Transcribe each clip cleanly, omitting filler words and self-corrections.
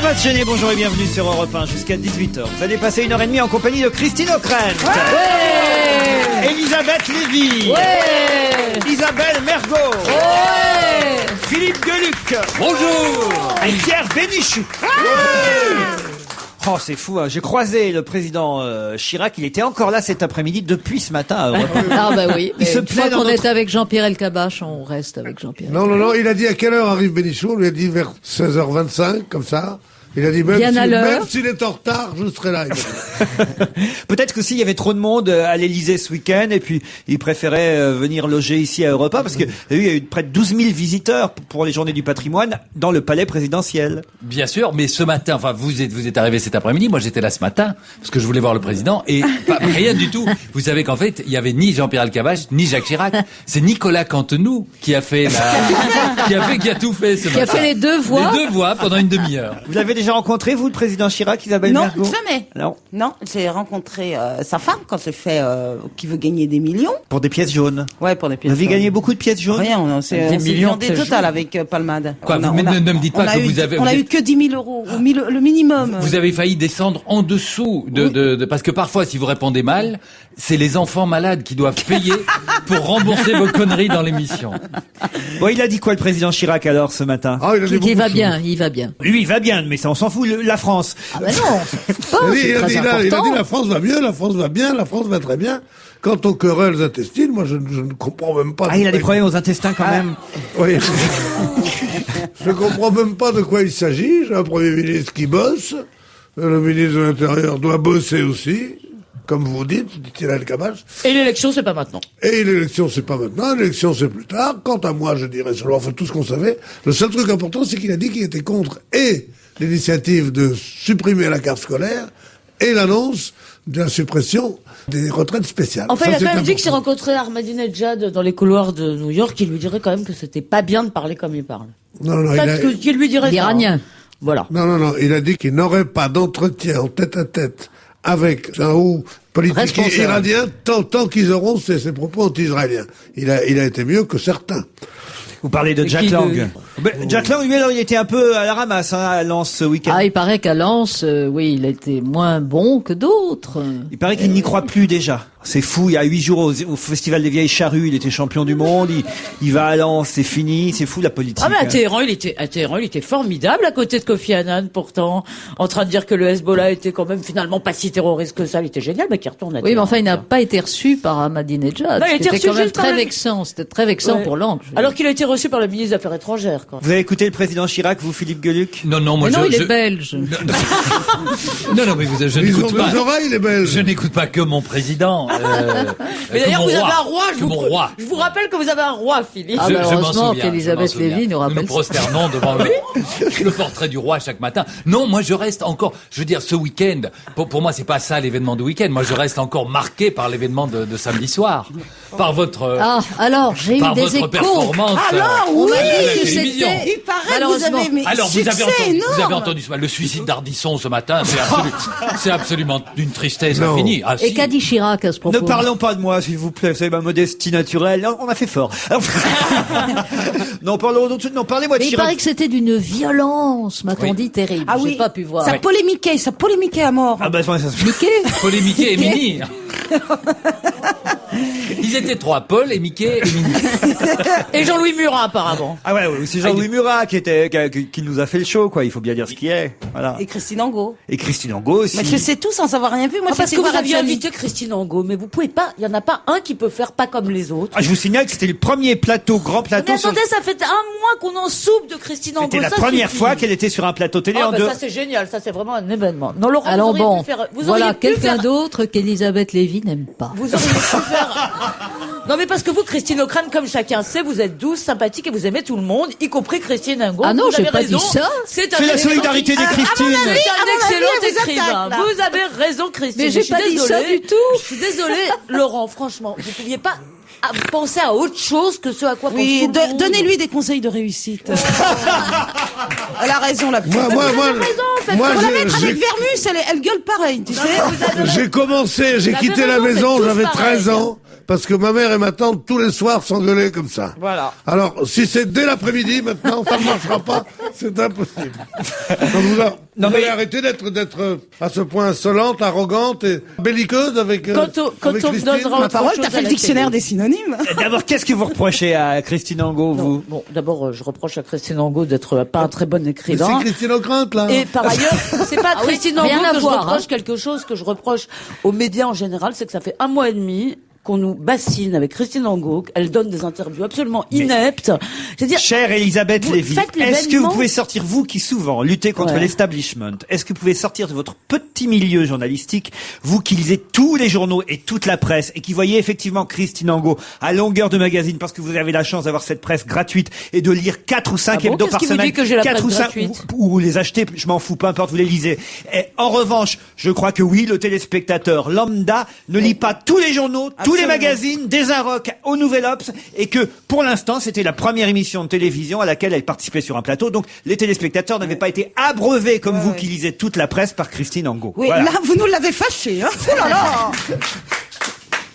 pas se gêner, bonjour et bienvenue sur Europe 1 jusqu'à 18h. Vous allez passer 1h30 en compagnie de Christine O'Krent, Elisabeth Lévy, Isabelle Mergo, Philippe Gueluc, bonjour, et Pierre Bénichou. Oh, c'est fou, hein. J'ai croisé le président Chirac, il était encore là cet après-midi depuis ce matin à Europe 1. Ah bah oui, Il se une fois plaît dans qu'on notre... est avec Jean-Pierre Elkabbach, on reste avec Jean-Pierre. Non, il a dit à quelle heure arrive Bénichou, on lui a dit vers 16h25, comme ça. Il a dit même s'il est en retard, je serai là. Peut-être que s'il y avait trop de monde à l'Élysée ce week-end et puis il préférait venir loger ici à Europe 1 parce que il y a eu près de 12 000 visiteurs pour les Journées du Patrimoine dans le palais présidentiel. Bien sûr, mais ce matin, enfin vous êtes arrivé cet après-midi, moi j'étais là ce matin parce que je voulais voir le président et rien du tout. Vous savez qu'en fait il y avait ni Jean-Pierre Elkabbach ni Jacques Chirac. C'est Nicolas Cantenou qui a fait qui a tout fait ce matin. Qui a fait les deux voix. Les deux voix pendant une demi-heure. Vous l'avez déjà rencontré, vous, le président Chirac, Isabelle Mergo? Non, jamais. Non, j'ai rencontré sa femme quand j'ai fait qui veut gagner des millions. Pour des pièces jaunes. Ouais, pour des pièces Vous avez jaunes. gagné beaucoup de pièces jaunes? Rien, on s'est viandé total avec Palmade. Quoi, ne me dites pas que vous avez... On a eu que 10 000 euros, le minimum. Vous avez failli descendre en dessous parce que parfois, si vous répondez mal, c'est les enfants malades qui doivent payer pour rembourser vos conneries dans l'émission. Bon, il a dit quoi, le président Chirac, alors, ce matin? Il va bien. Lui, il va bien, mais ça, on s'en fout, la France. Ah ben non, Il a dit la France va mieux, la France va bien, la France va très bien. Quant aux querelles intestines, moi je ne comprends même pas. Ah, il a des problèmes aux intestins quand même. Oui. Je comprends même pas de quoi il s'agit. J'ai un Premier ministre qui bosse. Le ministre de l'Intérieur doit bosser aussi. Comme vous dites, dit-il à Elkabbach. Et l'élection, c'est pas maintenant. Et l'élection, c'est pas maintenant, l'élection, c'est plus tard. Quant à moi, je dirais seulement, enfin, tout ce qu'on savait. Le seul truc important, c'est qu'il a dit qu'il était contre et l'initiative de supprimer la carte scolaire et l'annonce de la suppression des retraites spéciales. Enfin, il a quand même dit que s'il rencontrait Ahmadinejad dans les couloirs de New York, il lui dirait quand même que c'était pas bien de parler comme il parle. Non, qu'il lui dirait l'Iranien. Voilà. Non, il a dit qu'il n'aurait pas d'entretien en tête-à-tête avec un haut politique iranien tant qu'ils auront ces propos anti-israéliens. Il a été mieux que certains. Vous parlez de Jack Lang. Jack Lang, lui, alors, il était un peu à la ramasse, à Lens ce week-end. Ah, il paraît qu'à Lens, oui, il a été moins bon que d'autres. Il paraît qu'il n'y croit plus déjà. C'est fou, il y a 8 jours au Festival des Vieilles Charrues, il était champion du monde, il va à Lens, c'est fini, c'est fou la politique. Ah, mais à Téhéran, il était formidable à côté de Kofi Annan, pourtant, en train de dire que le Hezbollah était quand même finalement pas si terroriste que ça, il était génial, mais qui retourne à Téhéran. Oui, mais enfin, il n'a pas été reçu par Ahmadinejad. Non, il a été reçu quand même juste très par vexant, c'était très vexant pour Lang. Alors qu'il a été reçu par le ministre des Affaires étrangères, quoi. Vous avez écouté le président Chirac, vous, Philippe Gueluc? Non, moi il est belge. Non, mais je n'écoute pas. Il est belge. Je n'écoute pas que mon président. Mais d'ailleurs, vous avez un roi, roi. Je vous rappelle que vous avez un roi, Philippe. Ah, je bah, m'en heureusement souviens. qu'Elisabeth Lévy nous rappelle. Nous prosternons devant le portrait du roi chaque matin. Non, moi je reste encore, je veux dire, ce week-end, pour moi c'est pas ça l'événement du week-end. Moi je reste encore marqué par l'événement de samedi soir. Par votre... Ah, alors, j'ai eu par des votre échos. performance. Alors, On m'a oui, dit à la que télévision. c'était... Il paraît que vous avez mis Alors vous avez entendu énorme. le suicide d'Ardisson ce matin, c'est absolument d'une tristesse infinie. Ah, Et si. qu'a dit Chirac à ce propos? Ne parlons pas de moi, s'il vous plaît. Vous savez, ma modestie naturelle. On a fait fort. Alors, non, parlez-moi de Mais il Chirac. paraît que c'était d'une violence, m'a-t-on dit, terrible. Ah oui. J'ai pas pu voir. Ça polémiquait à mort. Ah bah, ça se Mickey Paul-Mickey et Minnie. Ils étaient trois, Paul et Mickey et Minnie. Et Jean-Louis Murat, apparemment. Ah ouais, c'est Jean-Louis Murat qui nous a fait le show, quoi. Il faut bien dire ce qui est. Voilà. Et Christine Angot. Et Christine Angot aussi. Mais je sais tout sans avoir rien vu. Moi, Parce j'étais que vous voir aviez Adjani. invité Christine Angot, mais vous pouvez pas, il y en a pas un qui peut faire pas comme les autres. Ah, je vous signale que c'était le premier grand plateau. Mais attendez, ça fait un mois qu'on en soupe de Christine Angot. C'était la ça première suffit. fois qu'elle était sur un plateau télé Ah, en bah deux. ça c'est génial, ça c'est vraiment un événement. Non, Laurent, Alors vous auriez bon, pu faire, vous voilà auriez pu quelqu'un faire- d'autre qu'Elisabeth Lévy n'aime pas. Vous auriez pu faire. Non, mais parce que vous, Christine O'Krent, comme chacun sait, vous êtes douce, sympathique et vous aimez tout le monde, y compris Christine Angot. Ah non, Vous j'ai avez pas raison. dit ça. C'est C'est la excellent- solidarité des Christines. C'est un excellent elle vous écrivain. attaque, là. Vous avez raison, Christine. Mais j'ai Je suis pas dit ça désolée. du tout. Je suis désolée, Laurent, franchement, vous pouviez pas. penser à autre chose que ce à quoi Oui, pense tout le monde. donnez-lui des conseils de réussite. Elle a raison, la petite. Moi, Faut la mettre avec Vermus, elle gueule pareil, tu sais. j'ai quitté la raison, maison, c'est tous j'avais pareil. 13 ans. Parce que ma mère et ma tante, tous les soirs, s'engueulaient comme ça. Voilà. Alors, si c'est dès l'après-midi, maintenant, ça ne marchera pas. C'est impossible. Donc, vous allez arrêter d'être à ce point insolente, arrogante et belliqueuse avec Quand on avec me Christine. donnera Ma autre parole, chose t'as à fait le la dictionnaire télé. des synonymes. D'abord, qu'est-ce que vous reprochez à Christine Angot, vous? Bon, d'abord, je reproche à Christine Angot d'être pas un très bon Mais écrivain. c'est Christine Ockrent, là. Et par ailleurs, c'est pas à Christine rien Angot à que je voir, reproche hein. quelque chose que je reproche aux médias en général, c'est que ça fait 1 mois et demi qu'on nous bassine avec Christine Angot. Elle donne des interviews absolument ineptes. C'est-à-dire, Chère Elisabeth vous Lévy, faites est-ce que vous l'événement. pouvez sortir, vous qui souvent luttez contre Ouais. l'establishment, est-ce que vous pouvez sortir de votre petit milieu journalistique, vous qui lisez tous les journaux et toute la presse, et qui voyez effectivement Christine Angot à longueur de magazine, parce que vous avez la chance d'avoir cette presse gratuite et de lire 4 ou 5 Ah bon, hebdos qu'est-ce par qui vous semaine, dit que j'ai la 4 presse ou 5 gratuite ou les acheter, je m'en fous, peu importe, vous les lisez. Et en revanche, je crois que oui, le téléspectateur lambda ne lit pas tous les journaux, tous les Absolument. magazines, des Inrocks au Nouvel Obs, et que pour l'instant, c'était la première émission de télévision à laquelle elle participait sur un plateau. Donc les téléspectateurs n'avaient pas été abreuvés comme vous qui lisez toute la presse par Christine Angot. Oui, Voilà. là, vous nous l'avez fâché, hein. Oh là là.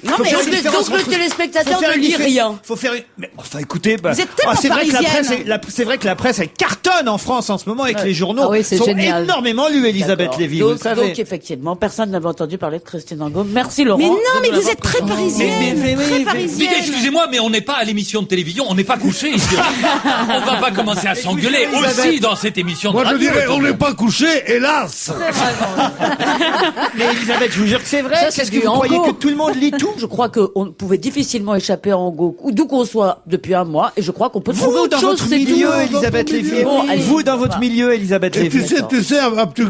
Non, Faut mais faire donc une différence le entre- téléspectateur faut faire ne une lit diffé- rien. Faut faire une... Mais enfin, écoutez, bah, Vous êtes tellement c'est vrai que la presse, parisienne. c'est vrai que la presse, elle cartonne en France en ce moment et que les journaux Ah oui, c'est sont génial. énormément lus, Elisabeth D'accord. Lévy, vous le Donc, savez. donc, effectivement, personne n'avait entendu parler de Christine Angot. Merci Laurent. Mais non, de mais nous vous l'avoir êtes très présenté. parisienne. Très Dites, parisienne. excusez-moi, mais on n'est pas à l'émission de télévision, on n'est pas couché ici. On va pas commencer à s'engueuler aussi dans cette émission de Moi, je radio. dirais, on n'est pas couché, hélas. Mais Elisabeth, je vous jure que c'est vrai. Ça, c'est Qu'est-ce que du vous croyez Angot. que tout le monde lit tout? Je crois qu'on pouvait difficilement échapper à Angot, d'où qu'on soit depuis 1 mois, et je crois qu'on peut trouver Vous, autre dans chose, votre c'est milieu, tout. Elisabeth Dans ton Lévy. milieu. Bon, allez. Vous, dans votre milieu, Elisabeth Et Lévy.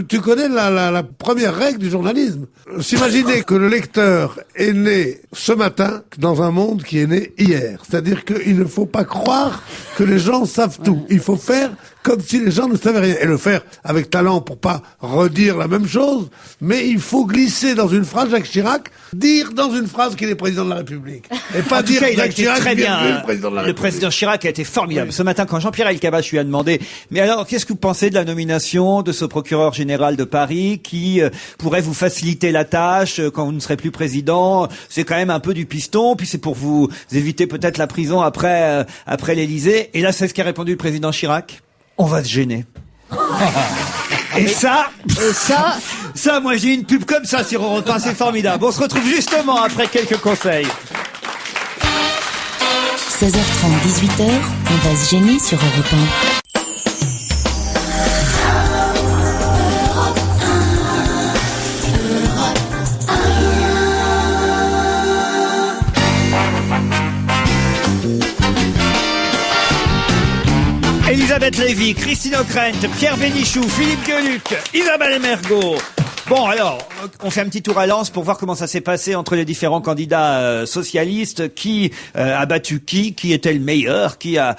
tu connais la première règle du journalisme. S'imaginer que le lecteur est né ce matin dans un monde qui est né hier. C'est-à-dire qu'il ne faut pas croire que les gens savent tout. Il faut faire comme si les gens ne savaient rien. Et le faire avec talent pour pas redire la même chose. Mais il faut glisser dans une phrase Jacques Chirac, dire dans une phrase qu'il est président de la République. Et pas En tout dire cas, il a Jacques été Chirac, très bien. virgule, président de la Le République. président Chirac a été formidable. Ce matin, quand Jean-Pierre Elkabbach lui a demandé, mais alors, qu'est-ce que vous pensez de la nomination de ce procureur général de Paris qui pourrait vous faciliter la tâche quand vous ne serez plus président? C'est quand même un peu du piston, puis c'est pour vous éviter peut-être la prison après l'Élysée. Et là, c'est ce qu'a répondu le président Chirac. On va se gêner. Et ça, moi j'ai une pub comme ça sur Europe 1, c'est formidable. On se retrouve justement après quelques conseils. 16h30, 18h, on va se gêner sur Europe 1. Elisabeth Lévy, Christine Ockrent, Pierre Bénichou, Philippe Gueluc, Isabelle Mergo. Bon, alors, on fait un petit tour à Lens pour voir comment ça s'est passé entre les différents candidats socialistes. Qui a battu qui était le meilleur, qui a...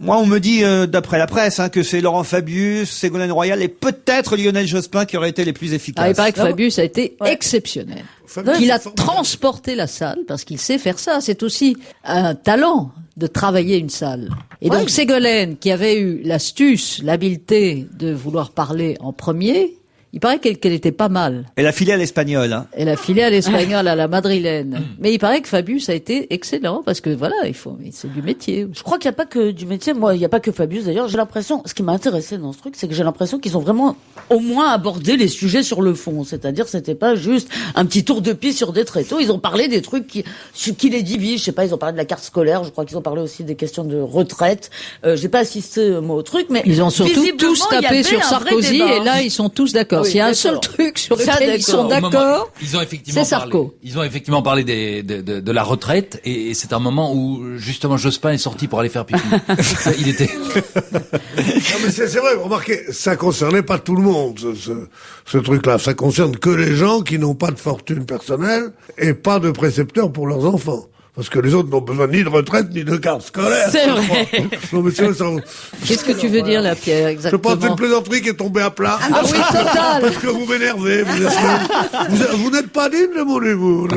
moi, on me dit, d'après la presse, que c'est Laurent Fabius, Ségolène Royal et peut-être Lionel Jospin qui auraient été les plus efficaces. Ah, il paraît que Fabius a été exceptionnel. Fabius, Qu'il a c'est formidable. transporté la salle, parce qu'il sait faire ça. C'est aussi un talent de travailler une salle. Et donc Ségolène, qui avait eu l'astuce, l'habileté de vouloir parler en premier, il paraît qu'elle était pas mal. Et la filiale espagnole. Hein. Elle a filé à l'espagnol, à la madrilène. Mais il paraît que Fabius a été excellent, parce que voilà, c'est du métier. Je crois qu'il n'y a pas que du métier. Moi, il n'y a pas que Fabius. D'ailleurs, j'ai l'impression, ce qui m'a intéressé dans ce truc, c'est que j'ai l'impression qu'ils ont vraiment au moins abordé les sujets sur le fond. C'est-à-dire, c'était pas juste un petit tour de piste sur des tréteaux. Ils ont parlé des trucs qui les divisent. Je sais pas, ils ont parlé de la carte scolaire. Je crois qu'ils ont parlé aussi des questions de retraite. J'ai pas assisté moi au truc, mais Ils ont surtout visiblement, tous il y tapé avait sur un vrai Sarkozy, débat. et là, ils sont tous d'accord. Oui, S'il y a un seul d'accord. truc sur Ça, lequel ils sont d'accord. Au moment- d'accord, Ils ont effectivement c'est Sarko. parlé. Ils ont effectivement parlé de la retraite et c'est un moment où justement Jospin est sorti pour aller faire pipi. Il était. Non, mais c'est vrai, remarquez, ça concernait pas tout le monde, ce truc-là. Ça concerne que les gens qui n'ont pas de fortune personnelle et pas de précepteurs pour leurs enfants. Parce que les autres n'ont besoin ni de retraite, ni de carte scolaire. C'est vrai. Non, mais c'est vrai, ça... qu'est-ce que tu veux dire là, Pierre, Je pense que c'est exactement? une plaisanterie qui est tombée à plat. Ah oui, total. Parce que vous m'énervez. Vous n'êtes pas digne de mon humour.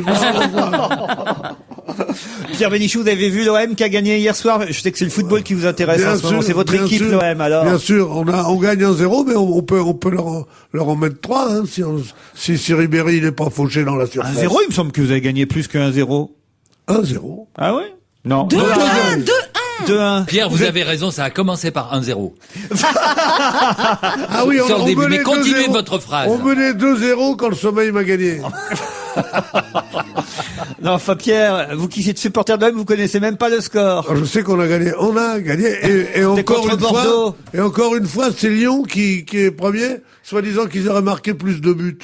Pierre Bénichou, vous avez vu l'OM qui a gagné hier soir? Je sais que c'est le football qui vous intéresse Bien en ce moment. sûr, C'est votre bien équipe, sûr. l'OM, alors. Bien sûr, on gagne 1-0, mais on peut leur en mettre 3, hein, si Ribéry il est pas fauché dans la surface. 1-0, il me semble que vous avez gagné plus que 1-0. 1-0. Ah ouais? Non. 2-1. 2-1. Pierre, vous avez raison, ça a commencé par 1-0. Ah oui, Sur le début, menait mais continuez 2-0. votre phrase. On menait 2-0 quand le sommeil m'a gagné. Non, enfin, Pierre, vous qui êtes supporter de l'OM, vous connaissez même pas le score. Alors, je sais qu'on a gagné. On a gagné. Et encore contre une fois. Bordeaux. Et encore une fois, c'est Lyon qui est premier, soi-disant qu'ils auraient marqué plus de buts.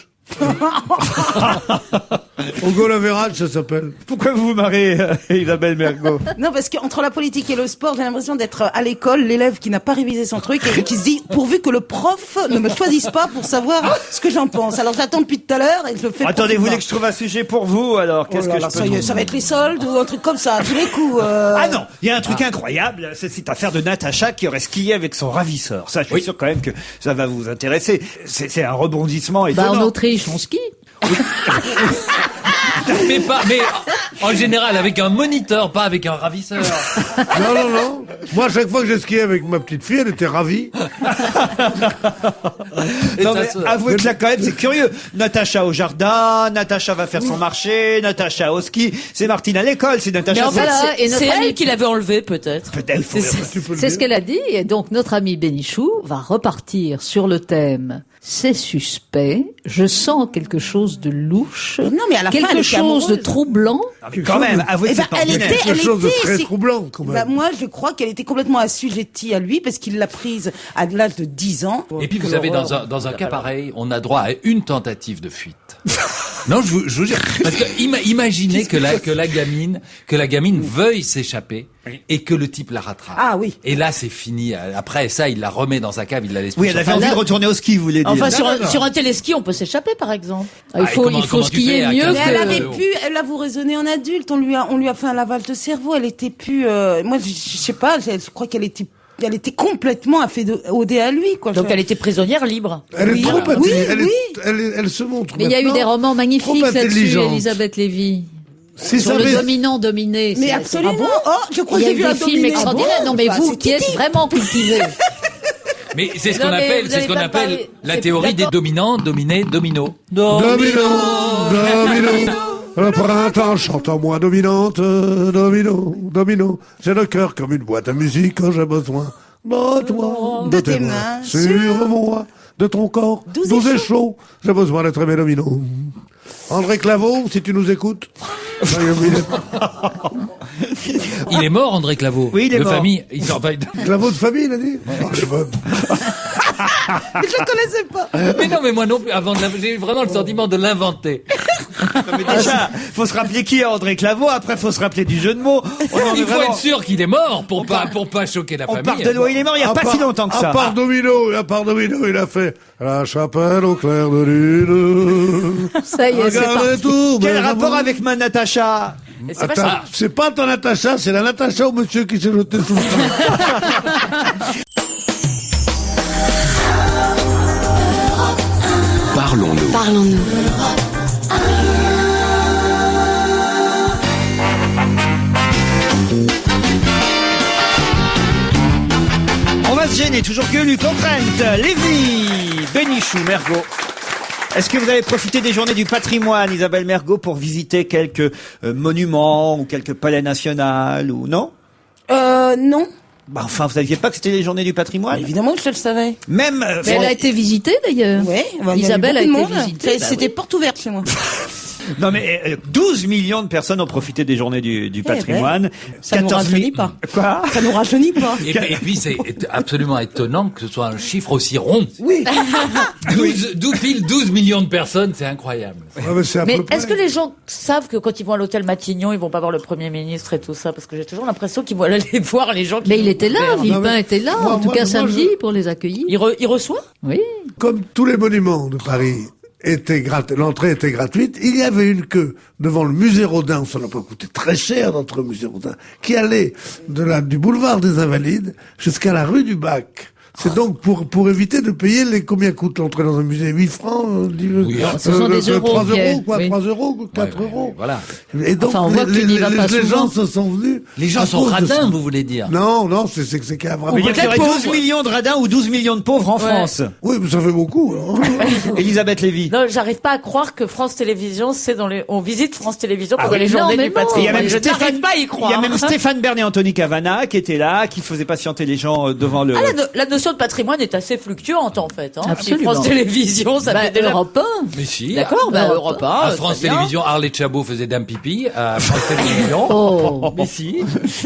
Au goal average, ça s'appelle. Pourquoi vous vous marrez, Isabelle Mergo? Non, parce qu'entre la politique et le sport, j'ai l'impression d'être à l'école, l'élève qui n'a pas révisé son truc et qui se dit, pourvu que le prof ne me choisisse pas pour savoir ce que j'en pense. Alors j'attends depuis tout à l'heure et je le fais. Attendez, vous voulez que je trouve un sujet pour vous, alors? Qu'est-ce que je peux ça y est, ça va être les soldes ou un truc comme ça, à tous les coups. Ah non, il y a un truc incroyable, c'est cette affaire de Natacha qui aurait skié avec son ravisseur. Ça, je suis sûr quand même que ça va vous intéresser. C'est un rebondissement étonnant. En Autriche, on skie. Mais en général, avec un moniteur, pas avec un ravisseur. Non. Moi, à chaque fois que j'ai skié avec ma petite fille, elle était ravie. Non, mais avouez que là, quand même, c'est curieux. Natacha au jardin, Natacha va faire son marché, Natacha au ski. C'est Martine à l'école, c'est Natacha. Mais en fait, Voilà, et notre c'est ami- elle qui l'avait enlevé, peut-être. Peut-être. Tu peux le C'est dire. ce qu'elle a dit, et donc notre ami Bénichou va repartir sur le thème. C'est suspect, je sens quelque chose de louche, Non, mais à la fin, elle quelque était chose de amoureuse. troublant. Ah, mais quand même, avouez Eh que ben, c'est pas elle ordinaire. était, Quelque chose de très c'est- troublant, quand même. Bah, moi, je crois qu'elle était complètement assujettie à lui parce qu'il l'a prise à l'âge de 10 ans. Et puis vous savez, dans un cas pareil, on a droit à une tentative de fuite. Non, je vous jure, parce que imaginez que la gamine veuille s'échapper et que le type la rattrape. Ah oui. Et là, c'est fini. Après ça, il la remet dans sa cave, il la laisse. Oui, plus elle avait sortir. envie de retourner au ski, vous voulez dire. Enfin, Non. sur un téléski, on peut s'échapper, par exemple. Il faut, comment- il faut comment tu skier fais à mieux 15 Mais elle avait que- elle a vous raisonné en adulte. On lui a fait un lavage de cerveau. Elle était plus, moi, je sais pas, je crois qu'elle était complètement afféodée à lui, quoi. Donc elle était prisonnière libre. Elle Oui, est trop oui, elle se montre. Mais il y a eu maintenant des romans magnifiques trop là-dessus, intelligente. Elisabeth Lévy. Si Sur ça le avait- dominant-dominé. Mais c'est- absolument. c'est- Oh, je crois Il y que a j'ai eu vu un des films dominé. extraordinaires. Ah bon Non, mais Bah, vous c'est qui êtes Titi. vraiment cultivé. Mais c'est ce Non, qu'on mais appelle, vous c'est ce avez qu'on pas appelle parlé- la c'est- théorie des d'accord. dominants, dominés, domino. Domino. Le printemps chante en moi dominante, domino. J'ai le cœur comme une boîte à musique quand j'ai besoin de toi, De tes mains sur moi, de ton corps, doux et chaud. J'ai besoin d'être aimé domino. André Claveau, si tu nous écoutes. Il est mort, André Claveau. Oui, il est de mort. famille. Claveau de famille, il a dit. Oh, c'est bon. Je le connaissais pas. Mais non, mais moi non plus. J'ai eu vraiment le sentiment de l'inventer. Non, mais déjà, faut se rappeler qui est André Claveau, après faut se rappeler du jeu de mots. Il faut être sûr qu'il est mort pour pas choquer la On famille. part de loin, il est mort il y a pas si longtemps que ça. À part Domino, il a fait la chapelle au clair de lune. Ça y est, c'est Regardez parti. tout. Quel mais rapport vraiment. avec ma Natacha? Attends, c'est pas ta Natacha, c'est la Natacha au monsieur qui s'est jeté sous le train. Parlons-nous. Parlons-nous. On va se gêner, toujours Gueulu, Contrainte, Lévy, Bénichou, Mergo. Est-ce que vous avez profité des journées du patrimoine, Isabelle Mergo, pour visiter quelques monuments ou quelques palais nationaux ou non? Non. Bah, enfin, vous saviez pas que c'était les journées du patrimoine? Évidemment que je le savais. Même, Mais elle a été visitée d'ailleurs. Ouais. Isabelle a été visitée. C'était porte ouverte chez moi. non mais 12 millions de personnes ont profité des journées du patrimoine. Ça nous rajeunit pas. Quoi? Ça nous rajeunit pas. Et puis c'est absolument étonnant que ce soit un chiffre aussi rond. Oui. 12 millions de personnes, c'est incroyable. Ouais, mais c'est à Mais peu près. est-ce que les gens savent que quand ils vont à l'hôtel Matignon, ils vont pas voir le Premier ministre et tout ça? Parce que j'ai toujours l'impression qu'ils vont aller voir les gens qui... Mais il était là, Non, Villepin mais- était là, moi- en tout moi- cas moi, samedi, pour les accueillir. Il reçoit? Oui. Comme tous les monuments de Paris l'entrée était gratuite, il y avait une queue devant le musée Rodin, ça n'a pas coûté très cher notre musée Rodin, qui allait du boulevard des Invalides jusqu'à la rue du Bac. C'est donc pour éviter de payer combien coûte l'entrée dans un musée? 8 francs? Ce sont des euros. 3 euros, quoi, Oui. 3 euros, 4 euros. Voilà. Et donc, Enfin, on voit que tu n'y vas pas les souvent. gens se sont venus. Les gens à sont cause de radins, ça. vous voulez dire? Non, c'est qu'il y a vraiment. Il y aurait 12 millions de radins ou 12 millions de pauvres en France. Oui, mais ça fait beaucoup, hein. Elisabeth Lévy. Non, j'arrive pas à croire que France Télévisions, on visite France Télévisions pendant les oui, journées non, du mais non. patrimoine. Il y a même Je Stéphane- n'arrive pas à y croire. Il y a même Stéphane Bern et Anthony Cavana qui étaient là, qui faisaient patienter les gens devant le... Ah, la notion de patrimoine est assez fluctuante, en fait. Hein. Absolument. France Télévisions, ça fait déjà... Europe 1. Mais si. D'accord, Bah, Europe 1. À France très bien. Télévisions, Arlette Chabot faisait Dame Pipi. À France Télévisions. Oh. Mais si.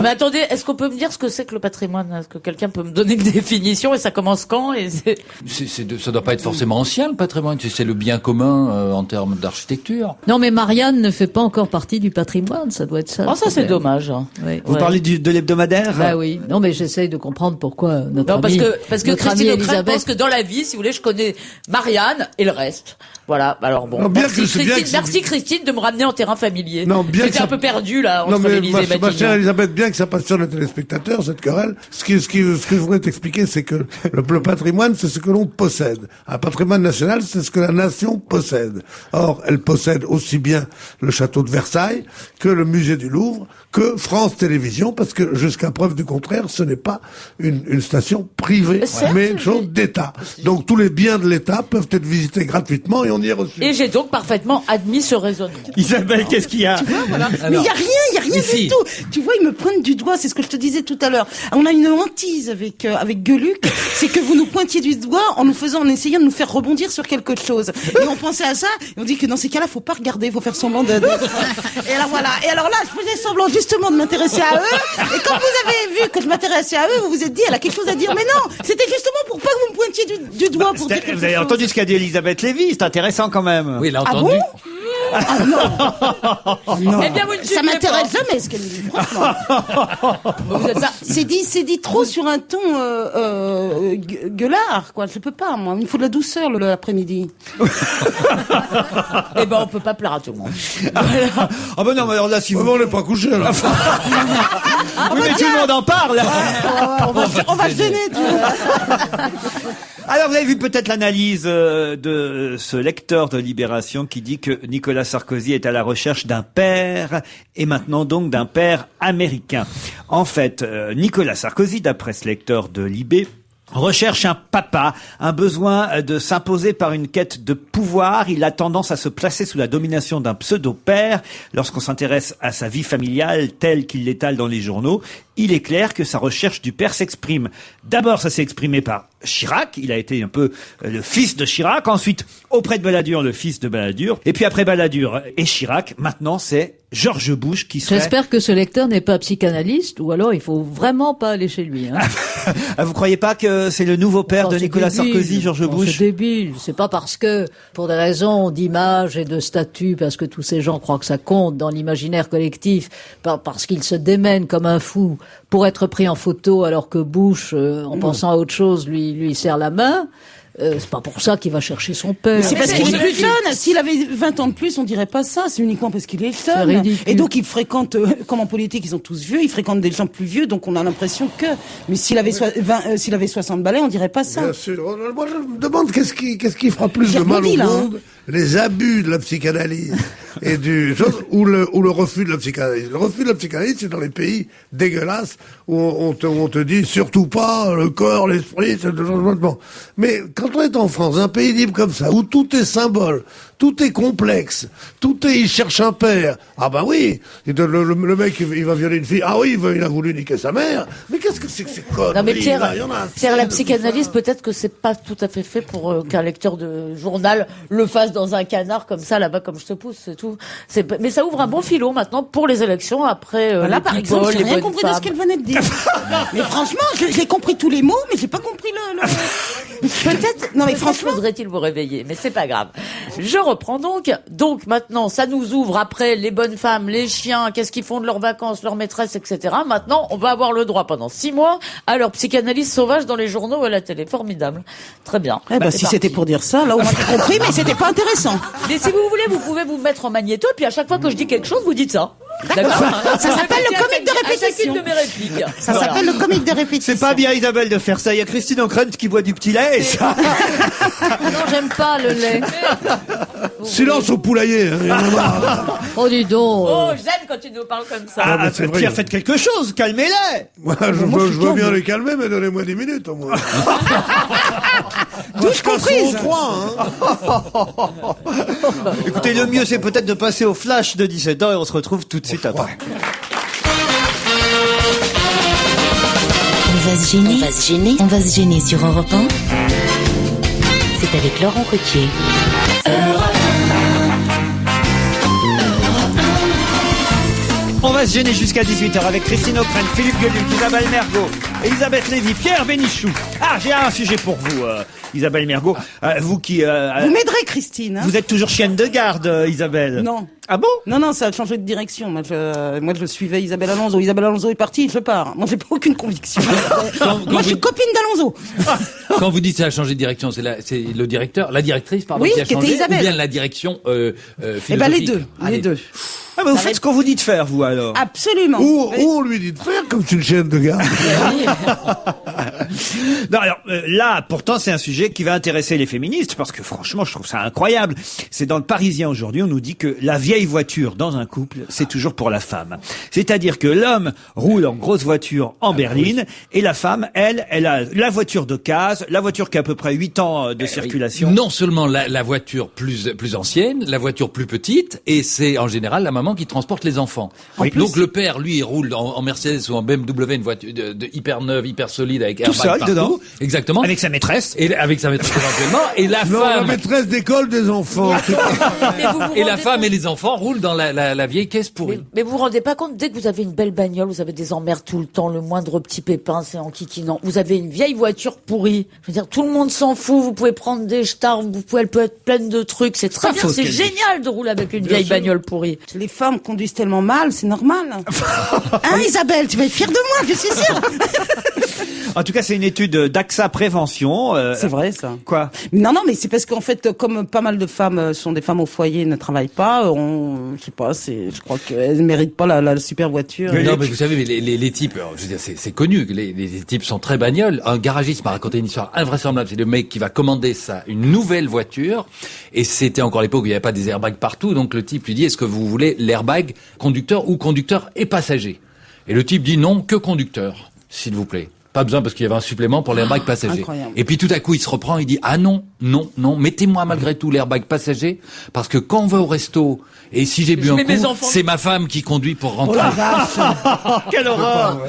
Mais attendez, est-ce qu'on peut me dire ce que c'est que le patrimoine? Est-ce que quelqu'un peut me donner une définition? Et ça commence quand? Et Ça doit pas être forcément ancien, le patrimoine. C'est le bien commun en termes d'architecture. Non, mais Marianne ne fait pas encore partie du patrimoine, ça doit être ça. Oh, le ça, c'est problème. dommage. Hein. Oui. Vous parlez de l'hebdomadaire? Bah oui. Non, mais j'essaye de comprendre pourquoi notre Non, parce que notre amie Christine O'Crête Elisabeth. pense que dans la vie, si vous voulez, je connais Marianne et le reste. Voilà. Alors bon. Non, bien Merci, que c'est bien Christine, que c'est- merci Christine de me ramener en terrain familier. Non, bien que J'étais ça- un peu perdu là Non, entre mais l'Élysée et ma chère Matignon. Elisabeth, bien que ça passionne les téléspectateurs, cette querelle, ce que je voudrais t'expliquer, c'est que le patrimoine, c'est ce que l'on possède. Un patrimoine national, c'est ce que la nation possède. Or, elle possède aussi bien le château de Versailles que le musée du Louvre, que France Télévisions, parce que jusqu'à preuve du contraire, ce n'est pas une station privée, Certes, mais une chose d'État. Donc tous les biens de l'État peuvent être visités gratuitement et on y est reçu. Et j'ai donc parfaitement admis ce raisonnement. Isabelle, qu'est-ce qu'il y a? Voilà. Mais Alors, il y a rien ici. du tout. Tu vois, ils me pointent du doigt, c'est ce que je te disais tout à l'heure. On a une hantise avec Gueuluc, c'est que vous nous pointiez du doigt en essayant de nous faire rebondir sur quelque chose. Et on pensait à ça, et on dit que dans ces cas-là, faut pas regarder, faut faire semblant de... Et alors voilà. Et alors là, je faisais semblant justement de m'intéresser à eux. Et quand vous avez vu que je m'intéressais à eux, vous vous êtes dit, elle a quelque chose à dire. Mais non, c'était justement pour pas que vous me pointiez du doigt pour dire quelque Vous avez chose. entendu ce qu'a dit Elisabeth Lévy, c'est intéressant quand même. Oui, il a Ah entendu. Non. Eh bien, vous ne Ça suivez m'intéresse pas. jamais ce qu'elle dit, franchement. Vous êtes ça. C'est dit trop sur un ton gueulard, quoi. Je peux pas, moi. Il me faut de la douceur l'après-midi. Eh ben, on peut pas plaire à tout le monde. Ah ben non, mais alors là, si vous... On n'est pas couché, là. Oui, mais tout le monde en parle. On va se gêner, tu vois. Alors, vous avez vu peut-être l'analyse de ce lecteur de Libération qui dit que Nicolas Sarkozy est à la recherche d'un père et maintenant donc d'un père américain. En fait, Nicolas Sarkozy, d'après ce lecteur de Libé, recherche un papa, un besoin de s'imposer par une quête de pouvoir. Il a tendance à se placer sous la domination d'un pseudo-père. Lorsqu'on s'intéresse à sa vie familiale telle qu'il l'étale dans les journaux, il est clair que sa recherche du père s'exprime. D'abord, ça s'est exprimé par Chirac. Il a été un peu le fils de Chirac. Ensuite, auprès de Balladur, le fils de Balladur. Et puis après Balladur et Chirac, maintenant c'est George Bush qui serait... J'espère que ce lecteur n'est pas psychanalyste, ou alors il faut vraiment pas aller chez lui. Hein. Ah, vous croyez pas que c'est le nouveau père Enfin, de c'est Nicolas débile. Sarkozy, George Non, Bush? C'est débile. C'est pas parce que, pour des raisons d'image et de statut, parce que tous ces gens croient que ça compte dans l'imaginaire collectif, parce qu'il se démène comme un fou pour être pris en photo alors que Bush, en pensant à autre chose, lui serre la main. C'est pas pour ça qu'il va chercher son père. C'est parce qu'il est plus jeune. S'il avait 20 ans de plus, on dirait pas ça. C'est uniquement parce qu'il est C'est jeune. ridicule. Et donc, il fréquente, comme en politique, ils sont tous vieux, il fréquente des gens plus vieux, donc on a l'impression que... Mais s'il avait, s'il avait 60 balais, on dirait pas ça. Bien sûr. Moi, je me demande qu'est-ce qui fera plus J'ai de mal rebondi, au là, monde, les abus de la psychanalyse et ou le refus de la psychanalyse. Le refus de la psychanalyse, c'est dans les pays dégueulasses où on te dit surtout pas le corps, l'esprit, c'est le changement. Mais quand on est en France, un pays libre comme ça, où tout est symbole, tout est complexe, il cherche un père. Ah bah oui, le mec il va violer une fille. Ah oui, il a voulu niquer sa mère. Mais qu'est-ce que c'est que ces conneries? Non mais Pierre, là, il y en a un Pierre, la de- psychanalyse, peut-être que c'est pas tout à fait fait pour qu'un lecteur de journal le fasse dans un canard comme ça, là-bas, comme je te pousse, c'est tout. Mais ça ouvre un bon filon maintenant pour les élections après. Là, les par people, exemple, j'ai les rien bonnes compris de ce femmes. qu'elle venait de dire. Mais franchement, j'ai compris tous les mots, mais j'ai pas compris peut-être, non mais franchement. Faudrait-il vous réveiller, mais c'est pas grave. Je reprends donc. Donc maintenant, ça nous ouvre après les bonnes femmes, les chiens, qu'est-ce qu'ils font de leurs vacances, leurs maîtresses, etc. Maintenant, on va avoir le droit pendant 6 mois à leur psychanalyse sauvage dans les journaux et à la télé. Formidable. Très bien. Eh ben, C'est si parti. c'était pour dire ça, là, on a compris, mais c'était pas intéressant. Mais si vous voulez, vous pouvez vous mettre en magnéto, et puis à chaque fois que je dis quelque chose, vous dites ça. D'accord. Ça s'appelle le comique de À chacune répétition. de mes répliques. Ça s'appelle le comique de répétition. C'est pas bien, Isabelle, de faire ça. Il y a Christine O'Krent qui boit du petit lait, et ça. Non, j'aime pas le lait. Silence au poulailler. Hein, il y en a marre. Oh, dis donc. Oh, j'aime quand tu nous parles comme ça. Ah, c'est vrai. Pierre, faites quelque chose, calmez-les. Moi, je veux bien les calmer, mais donnez-moi 10 minutes au moins. Douche comprise. 3, hein. Écoutez, le mieux, c'est peut-être de passer au flash de 17h et on se retrouve tout de suite après. On va se gêner. On va se gêner sur Europe 1. C'est avec Laurent Ruquier. On va se gêner jusqu'à 18h avec Christine O'Krent, Philippe Gueluc, Isabelle Mergo, Elisabeth Lévy, Pierre Bénichou. Ah, j'ai un sujet pour vous, Isabelle Mergo. Vous qui... Vous m'aiderez, Christine. Hein. vous êtes toujours chienne de garde, Isabelle. Non. Ah bon? Non, ça a changé de direction. Moi, je suivais Isabelle Alonso. Isabelle Alonso est partie, je pars. Moi, j'ai pas aucune conviction. Moi, je suis copine d'Alonso. Quand vous dites ça a changé de direction, c'est le directeur, la directrice, pardon, Oui, qui a qui était changé, Isabelle. ou bien la direction philosophique? Eh ben, les deux. Allez. Les deux. Ah, mais vous faites ce qu'on vous dit de faire, vous, alors. Absolument. Ou on lui dit de faire comme c'est une chaîne de garde. Non, alors, là, pourtant, c'est un sujet qui va intéresser les féministes, parce que franchement, je trouve ça incroyable. C'est dans le Parisien aujourd'hui, on nous dit que la vieille voiture dans un couple, c'est toujours pour la femme. C'est-à-dire que l'homme roule en grosse voiture en berline, et la femme, elle a la voiture d'occasion, la voiture qui a à peu près 8 ans de circulation. Non seulement la voiture plus ancienne, la voiture plus petite, et c'est en général la maman qui transporte les enfants. Oui. Donc le père, lui, il roule en Mercedes ou en BMW, une voiture de hyper neuve, hyper solide, avec Tout airbag seul, partout. dedans. Exactement. Avec sa maîtresse. Et avec sa maîtresse éventuellement. Et la Non, la femme. maîtresse d'école des enfants. Et la femme et les enfants roulent dans la vieille caisse pourrie. Mais vous vous rendez pas compte, dès que vous avez une belle bagnole, vous avez des emmerdes tout le temps, le moindre petit pépin, c'est enquiquinant. Vous avez une vieille voiture pourrie. Je veux dire, tout le monde s'en fout, vous pouvez prendre des stars, elle peut être pleine de trucs, c'est très pas bien, faux, ce c'est qu'elle dit. génial de rouler avec une vieille bagnole pourrie. Les femmes conduisent tellement mal, c'est normal. Hein, Isabelle, tu vas être fière de moi, je suis sûre. En tout cas, c'est une étude d'AXA Prévention. C'est vrai, ça. Quoi? Non, mais c'est parce qu'en fait, comme pas mal de femmes sont des femmes au foyer, ne travaillent pas, je sais pas, je crois qu'elles méritent pas la super voiture. Non, mais vous savez, mais les types, alors, je veux dire, c'est connu que les types sont très bagnoles. Un garagiste m'a raconté une histoire invraisemblable. C'est le mec qui va commander une nouvelle voiture. Et c'était encore l'époque où il n'y avait pas des airbags partout. Donc le type lui dit, est-ce que vous voulez l'airbag conducteur ou conducteur et passager? Et le type dit non, que conducteur, s'il vous plaît. Pas besoin parce qu'il y avait un supplément pour l'airbag passager. Incroyable. Et puis tout à coup, il se reprend, il dit ah non, mettez-moi malgré tout l'airbag passager parce que quand on va au resto et si j'ai bu un mets mes coup, enfants. c'est ma femme qui conduit pour rentrer. Quelle horreur!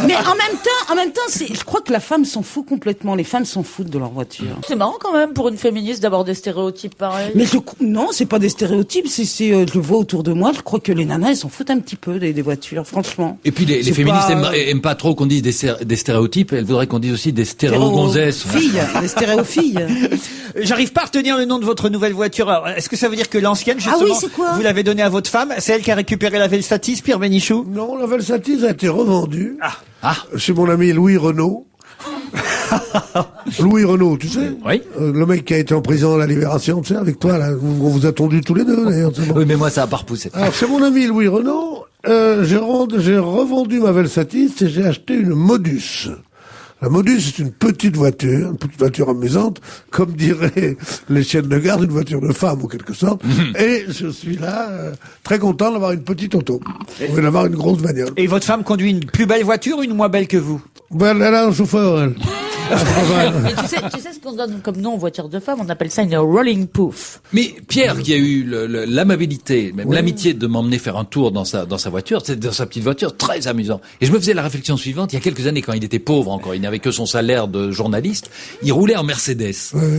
Mais en même temps, je crois que la femme s'en fout complètement. Les femmes s'en foutent de leur voiture. C'est marrant quand même pour une féministe d'avoir des stéréotypes pareils. Mais non, c'est pas des stéréotypes. Je le vois autour de moi. Je crois que les nanas, elles s'en foutent un petit peu des voitures, franchement. Et puis les C'est féministes pas- aiment pas trop qu'on dise des stéréotypes, elles voudraient qu'on dise aussi des stéréogonzesses. Filles, des stéréofilles. J'arrive pas à retenir le nom de votre nouvelle voiture. Alors, est-ce que ça veut dire que l'ancienne, justement, oui, c'est quoi vous l'avez donnée à votre femme? C'est elle qui a récupéré la Velsatis, Pierre Bénichou? Non, la Velsatis a été revendue Ah. chez mon ami Louis Renault. Louis Renault, tu sais? Oui. Le mec qui a été en prison à la Libération, tu sais, avec toi, là. On vous a tondus tous les deux, d'ailleurs. c'est bon. Oui, mais moi ça a pas repoussé. Alors, c'est mon ami Louis Renault. J'ai revendu ma Velsatis et j'ai acheté une Modus. La Modus, c'est une petite voiture amusante, comme diraient les chiennes de garde, une voiture de femme, en quelque sorte. Et je suis là, très content d'avoir une petite auto. On va d'avoir une grosse bagnole. Et votre femme conduit une plus belle voiture ou une moins belle que vous? Ben, elle a un chauffeur, elle. Mais tu sais ce qu'on donne comme nom aux voitures de femmes, on appelle ça une rolling poof. Mais Pierre, qui a eu l'amabilité, même l'amitié de m'emmener faire un tour dans sa voiture, c'est dans sa petite voiture, très amusant. Et je me faisais la réflexion suivante, il y a quelques années, quand il était pauvre encore, il n'avait que son salaire de journaliste, il roulait en Mercedes.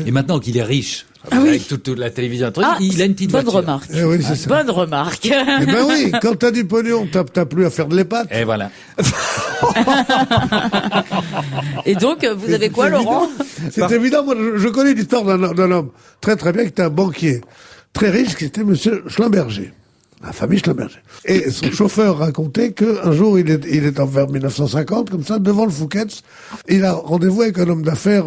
Et maintenant qu'il est riche, avec toute la télévision, il a une petite bonne voiture. remarque. Eh oui, c'est ça. Bonne remarque. Eh ben oui, quand t'as du pognon, t'as plus à faire de l'épate. Et voilà. Et donc, vous avez quoi, C'est Laurent? C'est évident, moi, je connais l'histoire d'un homme très très bien, qui était un banquier très riche, qui était monsieur Schlumberger. la famille Schlumberger. Et son chauffeur racontait qu'un jour, il est vers 1950, comme ça, devant le Fouquet's, il a rendez-vous avec un homme d'affaires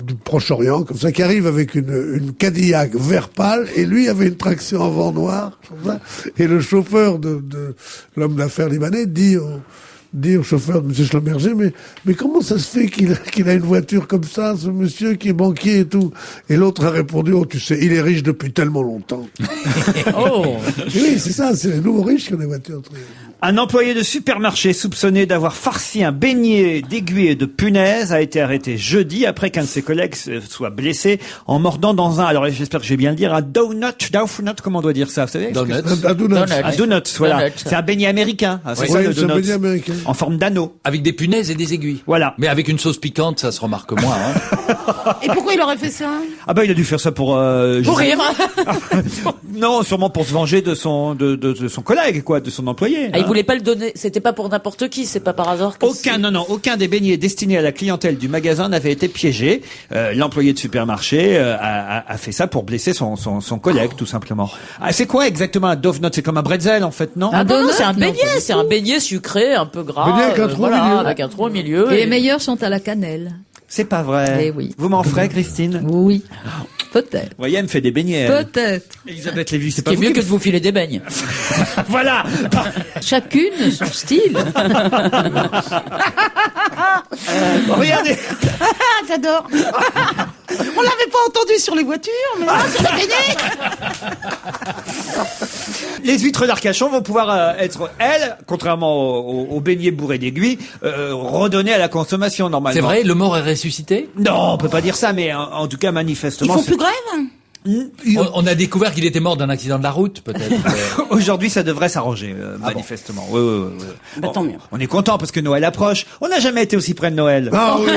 du Proche-Orient, comme ça, qui arrive avec une Cadillac vert pâle, et lui avait une traction avant noire, comme ça, et le chauffeur de l'homme d'affaires libanais dit au chauffeur de M. Schlumberger, mais comment ça se fait qu'il a une voiture comme ça, ce monsieur qui est banquier et tout? Et l'autre a répondu, oh, tu sais, il est riche depuis tellement longtemps. Oh. Et oui, c'est ça, c'est les nouveaux riches qui ont des voitures. Un employé de supermarché soupçonné d'avoir farci un beignet d'aiguilles et de punaises a été arrêté jeudi après qu'un de ses collègues soit blessé en mordant dans alors j'espère que je vais bien le dire, un donut, comment on doit dire ça, vous savez? Un donut. Un donut, voilà. Donut. C'est un beignet américain, hein, c'est Oui, ça le c'est un donut. beignet américain. En forme d'anneau. Avec des punaises et des aiguilles. Voilà. Mais avec une sauce piquante, ça se remarque moins. Hein. Et pourquoi il aurait fait ça? Ah bah il a dû faire ça pour Pour rire. non, sûrement pour se venger de son collègue, quoi, de son employé. Ah, il voulait pas le donner. C'était pas pour n'importe qui. C'est pas par hasard. Que Aucun des beignets destinés à la clientèle du magasin n'avait été piégé. L'employé de supermarché a fait ça pour blesser son collègue, tout simplement. Ah, c'est quoi exactement un donut? C'est comme un bretzel, en fait, non? Ah non, donut, c'est un non, beignet. pas du C'est un beignet sucré, un peu gras. Beignet avec un trou au milieu. Avec un trou au milieu. Et les meilleurs sont à la cannelle. C'est pas vrai. Eh oui. Vous m'en ferez, Christine? Oui. Peut-être. Vous voyez, elle me fait des beignets. elle. Peut-être. Elisabeth Lévy, c'est Ce pas qui est vous mieux qui que de vous filer des beignes. Voilà. Chacune son style. Regardez. Ah, j'adore. On l'avait pas entendu sur les voitures, mais là, sur les beignets. Les huîtres d'Arcachon vont pouvoir être, elles, contrairement aux beignets bourrés d'aiguilles, redonnées à la consommation normalement. C'est vrai, le mort est ressuscité? Non, on peut pas dire ça, mais en tout cas Ils manifestement. font plus grève? On a découvert qu'il était mort d'un accident de la route, peut-être. Aujourd'hui, ça devrait s'arranger, manifestement. Oui. Bah, tant mieux. On est content parce que Noël approche. On n'a jamais été aussi près de Noël. Ah oui.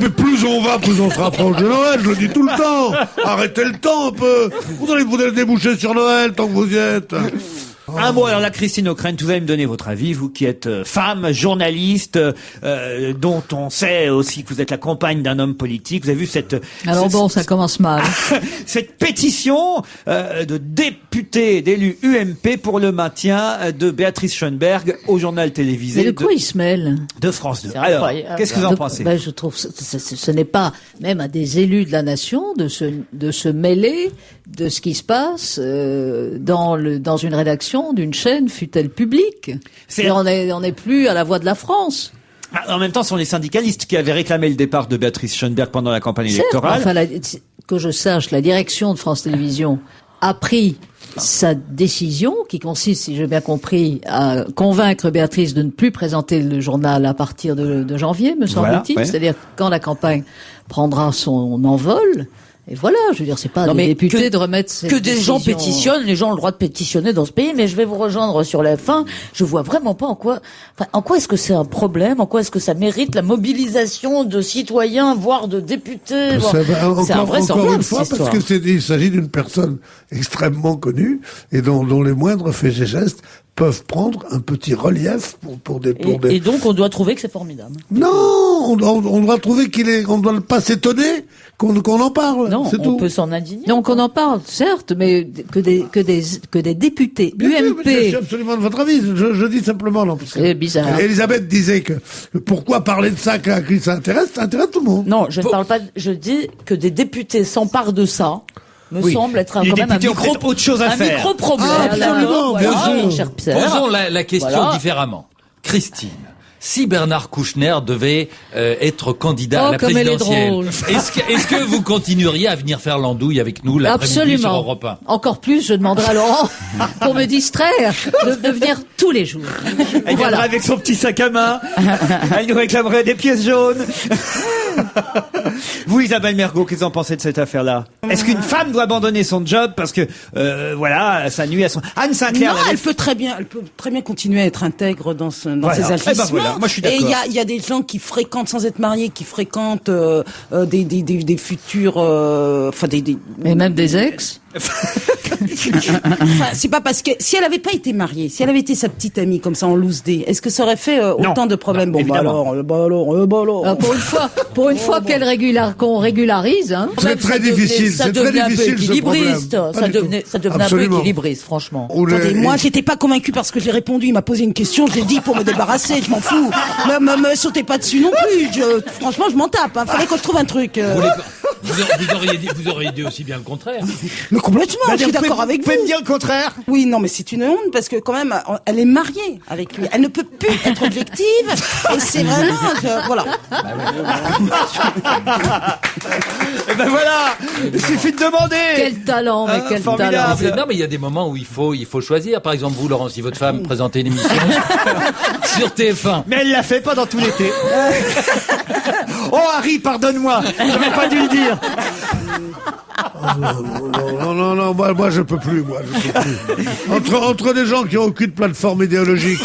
Mais plus on va, plus on se rapproche de Noël, je le dis tout le temps. Arrêtez le temps un peu. Vous allez déboucher sur Noël tant que vous y êtes. Un mot, alors là, Christine O'Krent, vous allez me donner votre avis, vous qui êtes femme, journaliste, dont on sait aussi que vous êtes la compagne d'un homme politique. Vous avez vu Alors bon, ça commence mal. cette pétition de députés, d'élus UMP pour le maintien de Béatrice Schoenberg au journal télévisé Mais de quoi il se mêle? de France 2. C'est Alors, incroyable. qu'est-ce que vous en pensez? Je trouve ce n'est pas même à des élus de la nation de se mêler de ce qui se passe dans une rédaction d'une chaîne, fût-elle publique. C'est- Et on n'est plus à la voix de la France. En même temps, ce sont les syndicalistes qui avaient réclamé le départ de Béatrice Schoenberg pendant la campagne Certes, électorale. enfin, que je sache, la direction de France Télévisions a pris sa décision, qui consiste, si j'ai bien compris, à convaincre Béatrice de ne plus présenter le journal à partir de janvier, me semble-t-il. ouais. C'est-à-dire quand la campagne prendra son envol. Et voilà, je veux dire, c'est pas Non, des mais députés de remettre cette que des gens décision. pétitionnent, les gens ont le droit de pétitionner dans ce pays, mais je vais vous rejoindre sur la fin. Je vois vraiment pas en quoi est-ce que c'est un problème, en quoi est-ce que ça mérite la mobilisation de citoyens, voire de députés. C'est Encore une fois, cette parce histoire. que il s'agit d'une personne extrêmement connue et dont les moindres faits et gestes peuvent prendre un petit relief pour des. Et donc on doit trouver que c'est formidable. Non, on doit trouver on doit pas s'étonner qu'on en parle. Non, c'est on tout. peut s'en indigner. Donc on en parle, certes, mais que des députés Bien sûr, UMP. mais je suis absolument de votre avis. Je dis simplement non. Parce que C'est bizarre. Elisabeth disait que pourquoi parler de ça à qui ça intéresse tout le monde. Non, je ne parle pas. Je dis que des députés s'emparent de ça. Me semble être Les quand même un députés ont peut-être autre chose à faire. micro-problème. Ah, absolument, bien sûr. Mon cher Pierre. Posons la question Voilà. différemment. Christine, si Bernard Kouchner devait être candidat Oh, à la comme elle est présidentielle, drôle. est-ce que vous continueriez à venir faire l'andouille avec nous l'après-midi sur Absolument. Europe 1? Encore plus, je demanderai à Laurent, pour me distraire, de venir tous les jours. Elle viendra avec son petit sac à main. Elle nous réclamerait des pièces jaunes. Vous, Isabelle Mergo, qu'est-ce que vous en pensez de cette affaire-là? Est-ce qu'une femme doit abandonner son job parce que, voilà, ça nuit à son... Anne Sinclair... Non, elle peut très bien continuer à être intègre dans ses Voilà. agissements. Eh ben voilà, moi je suis d'accord. Et il y a des gens qui fréquentent sans être mariés, qui fréquentent des futurs, enfin Mais même des ex. Enfin, c'est pas parce que si elle avait pas été mariée, si elle avait été sa petite amie comme ça en loose day, est-ce que ça aurait fait autant de problèmes? Non, évidemment. Pour une fois qu'on régularise, hein. C'est très difficile, Ça c'est très devenait un peu difficile ce problème. équilibriste. Pas Ça du tout. devenait un peu Absolument. équilibriste, franchement. Attendez, moi j'étais pas convaincu parce que j'ai répondu, il m'a posé une question, j'ai dit pour me débarrasser, je m'en fous. Me sautez pas dessus non plus. Franchement, je m'en tape. Hein. Fallait que je trouve un truc. Vous auriez dit aussi bien le contraire. Mais complètement, je suis Vous d'accord pouvez- avec Vous pouvez me vous. dire le contraire? Oui, non, mais c'est une honte parce que quand même, elle est mariée avec lui. Elle ne peut plus être objective. Et c'est vraiment, voilà. Eh ben voilà, il suffit de demander. Quel talent, mais quel formidable. talent. Non, mais il y a des moments où il faut choisir. Par exemple, vous, Laurent, si votre femme présentait une émission sur TF1. Mais elle l'a fait pendant tout l'été. Oh Harry, pardonne-moi, j'aurais pas dû le dire. Non, moi je peux plus, moi. Je peux plus. Entre des gens qui ont aucune plateforme idéologique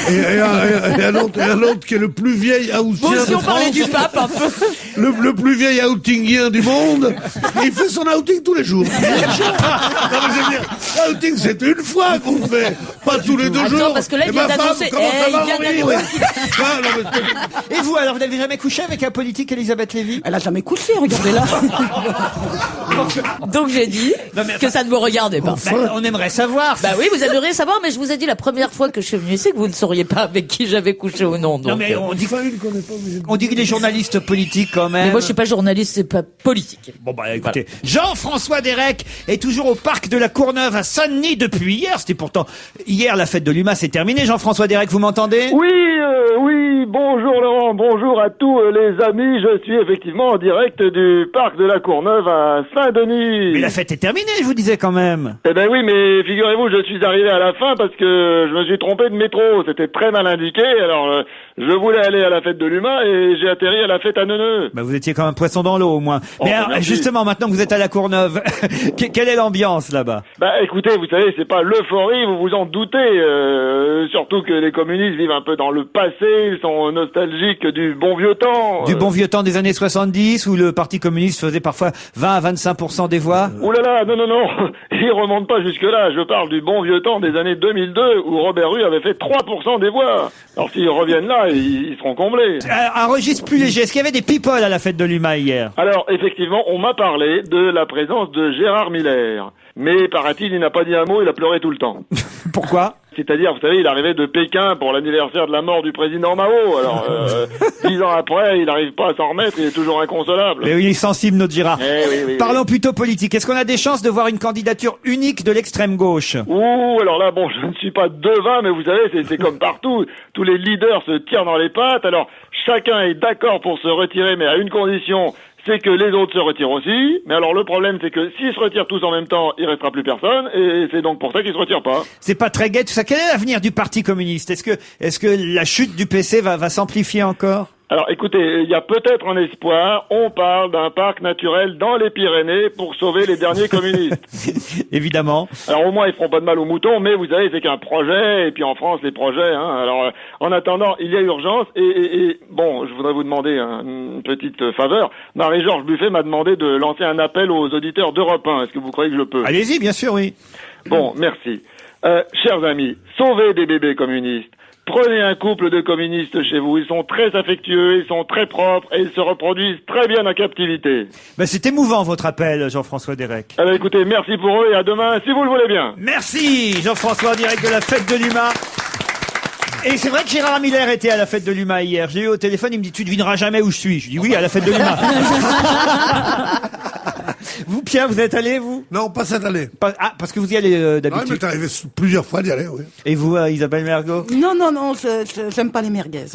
et un autre qui est le plus vieil outillien Bon, de si on parlait France, du pape un peu. le plus vieil outingien du monde, il fait son outing tous les jours. Non, mais je veux dire, outing c'est une fois qu'on le fait, pas tous les 2 Attends, jours. parce que là, il Et vient ma femme, d'annoncer- comment ça il va, vient Henri d'annoncer- Ouais. Ah, non, mais- Et vous, alors, vous n'avez jamais couché avec un politique, Elisabeth Lévy? Elle a jamais couché, regardez-là. Donc j'ai dit que ça ne me regardait pas. Bah, on aimerait savoir. Bah oui, vous aimeriez savoir, mais je vous ai dit la première fois que je suis venue ici que vous ne sauriez pas avec qui j'avais couché ou non. Donc, Non mais on dit que les journalistes politiques quand même. mais moi je suis pas journaliste, c'est pas politique. Bon bah écoutez, Jean-François Derek est toujours au parc de la Courneuve à Saint-Denis depuis hier. C'était pourtant hier la fête de l'UMA, c'est terminé. Jean-François Derek, vous m'entendez? Oui, bonjour Laurent, bonjour à tous les amis. Je suis effectivement en direct du parc de la Courneuve à Saint-Denis. Mais la fête est terminée, je vous disais quand même. Eh ben oui, mais figurez-vous, je suis arrivé à la fin parce que je me suis trompé de métro. C'était très mal indiqué. Alors, je voulais aller à la fête de l'UMA et j'ai atterri à la fête à Neuneu. Bah vous étiez quand même poisson dans l'eau au moins. Oh, Mais alors, merci. justement, maintenant que vous êtes à la Courneuve, quelle est l'ambiance là-bas? Bah écoutez, vous savez, c'est pas l'euphorie, vous vous en doutez. Surtout que les communistes vivent un peu dans le passé, ils sont nostalgiques du bon vieux temps. Du bon vieux temps des années 70 où le Parti communiste faisait parfois 20 à 25% des voix? Ouh là là, non, ils remontent pas jusque-là. Je parle du bon vieux temps des années 2002 où Robert Rue avait fait 3% des voix. Alors s'ils reviennent là, ils seront comblés. Un registre plus léger. Est-ce qu'il y avait des people à la fête de l'UMA hier? Alors effectivement, on m'a parlé de la présence de Gérard Miller. Mais paraît-il, il n'a pas dit un mot, il a pleuré tout le temps. Pourquoi? C'est-à-dire, vous savez, il arrivait de Pékin pour l'anniversaire de la mort du président Mao. Alors, 10 ans après, il n'arrive pas à s'en remettre, il est toujours inconsolable. Mais oui, il est sensible, notre Gérard. Oui. Parlons plutôt politique. Est-ce qu'on a des chances de voir une candidature unique de l'extrême gauche? Ouh, alors là, bon, je ne suis pas devin, mais vous savez, c'est comme partout. Tous les leaders se tirent dans les pattes. Alors, chacun est d'accord pour se retirer, mais à une condition, c'est que les autres se retirent aussi. Mais alors, le problème, c'est que s'ils se retirent tous en même temps, il restera plus personne, et c'est donc pour ça qu'ils se retirent pas. C'est pas très gai tout ça. Quel est l'avenir du Parti communiste? Est-ce que la chute du PC va s'amplifier encore? Alors écoutez, il y a peut-être un espoir. On parle d'un parc naturel dans les Pyrénées pour sauver les derniers communistes. Évidemment. Alors au moins ils feront pas de mal aux moutons, mais vous savez c'est qu'un projet, et puis en France les projets. Alors en attendant, il y a urgence, et bon, je voudrais vous demander une petite faveur. Marie-Georges Buffet m'a demandé de lancer un appel aux auditeurs d'Europe 1. Est-ce que vous croyez que je peux? Allez-y, bien sûr, oui. Bon, merci. Chers amis, sauvez des bébés communistes. Prenez un couple de communistes chez vous, ils sont très affectueux, ils sont très propres et ils se reproduisent très bien en captivité. Ben, c'est émouvant votre appel, Jean-François Derek. Alors écoutez, merci pour eux et à demain si vous le voulez bien. Merci Jean-François, en direct de la fête de l'UMA. Et c'est vrai que Gérard Miller était à la fête de l'UMA hier. J'ai eu au téléphone, il me dit tu devineras jamais où je suis. Je dis oui, à la fête de l'UMA. Vous, Pierre, vous êtes allé, vous? Non, pas cette année. Ah, parce que vous y allez Non, il d'habitude. m'est arrivé plusieurs fois d'y aller, oui. Et vous, Isabelle Mergo? Non, j'aime pas les merguez.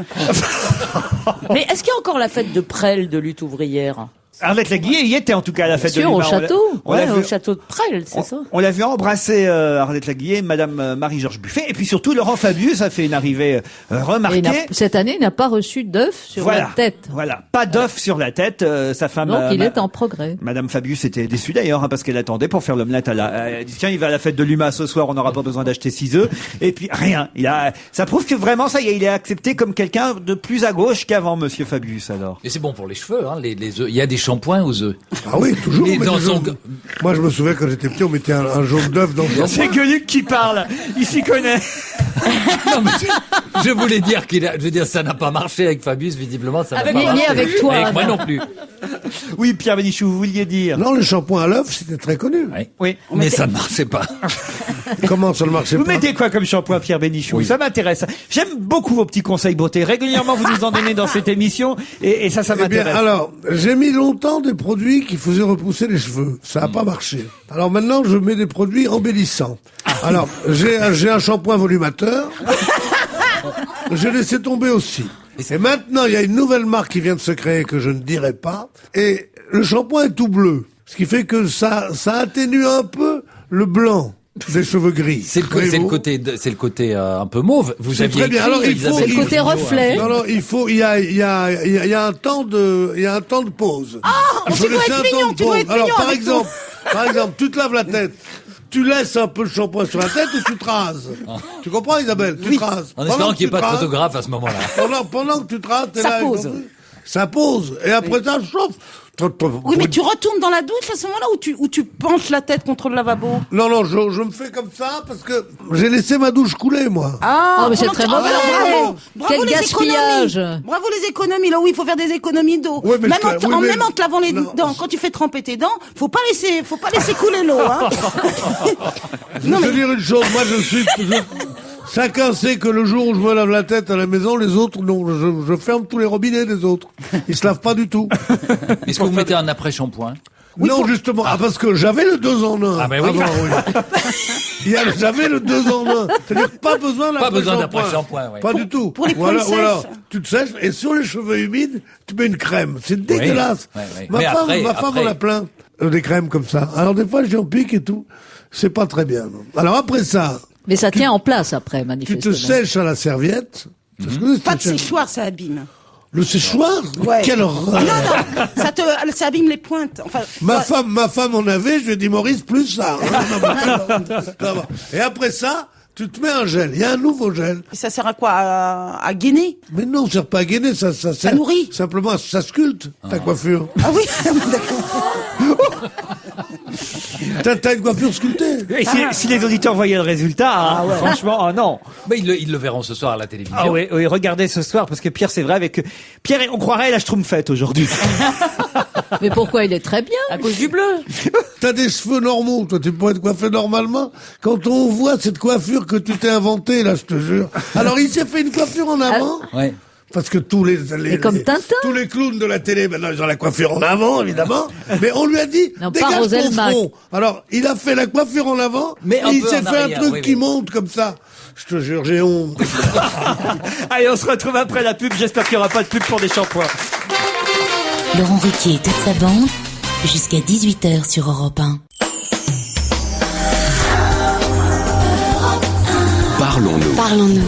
Mais est-ce qu'il y a encore la fête de Presles de lutte ouvrière? Arlette Laguillet y était en tout cas à la fête de Sûr, l'UMA. au château. On l'a Au vu- château de Presles, c'est ça? On l'a vu embrasser Arlette Laguillet, Madame Marie-Georges Buffet, et puis surtout Laurent Fabius a fait une arrivée Et remarquée. cette année, il n'a pas reçu d'œuf sur la tête. Voilà, pas d'œuf sur la tête. Sa femme. Donc, il est en progrès. Madame Fabius était déçue d'ailleurs parce qu'elle attendait pour faire l'omelette à la. Elle dit tiens, il va à la fête de l'UMA ce soir, on n'aura pas besoin d'acheter 6 œufs. Et puis rien. Ça prouve que vraiment ça y est, il est accepté comme quelqu'un de plus à gauche qu'avant, Monsieur Fabius alors. Et c'est bon pour les cheveux, hein, les œufs. Il y a des shampoing aux œufs. Ah oui, toujours. Mais on met dans du son- jaune. Moi, je me souviens quand j'étais petit, on mettait un jaune d'œuf dans le C'est shampoing. Gueuluc qui parle. Il s'y connaît. Non, mais je voulais dire je veux dire, ça n'a pas marché avec Fabius, visiblement, ça n'a Avec pas moi, marché. ni avec toi, Avec moi Anna. non plus. Oui, Pierre Bénichou, vous vouliez dire. Non, le shampoing à l'œuf, c'était très connu. Ouais. Oui. Mais ça ne marchait pas. Comment ça ne marchait Vous pas? mettez quoi comme shampoing, Pierre Bénichou? Ça m'intéresse. J'aime beaucoup vos petits conseils beauté. Régulièrement, vous nous en donnez dans cette émission, et ça Eh bien, m'intéresse. alors, j'ai mis longtemps des produits qui faisaient repousser les cheveux. Ça n'a pas marché. Alors maintenant, je mets des produits embellissants. Alors, j'ai un shampoing volumateur. J'ai laissé tomber aussi. Et maintenant, il y a une nouvelle marque qui vient de se créer que je ne dirai pas. Et le shampoing est tout bleu. Ce qui fait que ça atténue un peu le blanc des cheveux gris. C'est le côté un peu mauve. Vous C'est aviez très bien. écrit, Alors, il faut- Isabelle C'est le côté Guillot, reflet. Non, il y a un temps de pause. Il faut tu dois laisser être un temps mignon, de tu dois pause. être Alors, mignon par avec exemple, tu te laves la tête. Tu laisses un peu le shampoing sur la tête ou tu te rases. Tu comprends, Isabelle? Tu te rases. En espérant qu'il n'y ait pas de photographe. photographe à ce moment-là. Pendant que tu te rases, t'es Ça là. avec pose. ton truc. Ça pose. Et après ça, chauffe. Oui, mais tu retournes dans la douche à ce moment-là ou tu penches la tête contre le lavabo? Non, je me fais comme ça parce que j'ai laissé ma douche couler, moi. Ah, mais c'est pendant très que- mauvais. bravo, bravo Quel les gaspillage. économies. Bravo les économies, là où il faut faire des économies d'eau. Ouais, mais même je- en, oui, en mais- même en te lavant les Non. dents, quand tu fais tremper tes dents, faut pas laisser couler l'eau, hein. Je vais te dire une chose, moi chacun sait que le jour où je me lave la tête à la maison, les autres, non, je ferme tous les robinets des autres. Ils se lavent pas du tout. Est-ce que vous mettez un après-shampoing? Non, justement, parce que j'avais le 2 en 1. Ah, ben oui. J'avais le 2 en 1. C'est-à-dire pas besoin Pas besoin d'après-shampoing. d'après-shampoing, ouais. Pas du tout. pour les poils voilà. sèches. Tu te sèches et sur les cheveux humides, tu mets une crème. C'est dégueulasse. Ouais. Ma Mais femme, après- on l'a plein des crèmes comme ça. Alors des fois, j'en pique et tout. C'est pas très bien. Non. Alors après ça, Mais ça tient en place après, tu te manifestement. sèches à la serviette. C'est ce que c'est, Pas de tu te sèches. séchoir, ça abîme. Le séchoir? Ouais. Quelle horreur. Ça abîme les pointes. Enfin, Ma femme en avait, je lui ai dit, Maurice, plus ça. Ça va. Et après ça, tu te mets un gel. Il y a un nouveau gel. ça sert à quoi? À gainer? Mais non, ça sert pas à gainer, ça sert. nourrit. Simplement, ça sculpte ta coiffure. Ah oui. T'as une coiffure sculptée. Et si les auditeurs voyaient le résultat, hein, franchement, oh non. Mais ils le verront ce soir à la télévision. Ah oui, regardez ce soir, parce que Pierre, c'est vrai, Pierre, on croirait la Schtroumpfette aujourd'hui. Mais pourquoi il est très bien? À cause du bleu. T'as des cheveux normaux, toi, tu pourrais te coiffer normalement. Quand on voit cette coiffure que tu t'es inventée, là, je te jure. Alors, il s'est fait une coiffure en avant. Ouais. Parce que tous les comme Tintin. tous les clowns de la télé, maintenant, ils ont la coiffure en avant, évidemment. Mais on lui a dit, Non, pas dégage ton Roselmack. front. Alors, il a fait la coiffure en avant, Mais un et il peu s'est en fait arrière, un truc oui, qui oui. monte comme ça. Je te jure, j'ai honte. Allez, on se retrouve après la pub. J'espère qu'il n'y aura pas de pub pour des shampoings. Laurent Ruquier et toute sa bande, jusqu'à 18h sur Europe 1. Parlons-nous.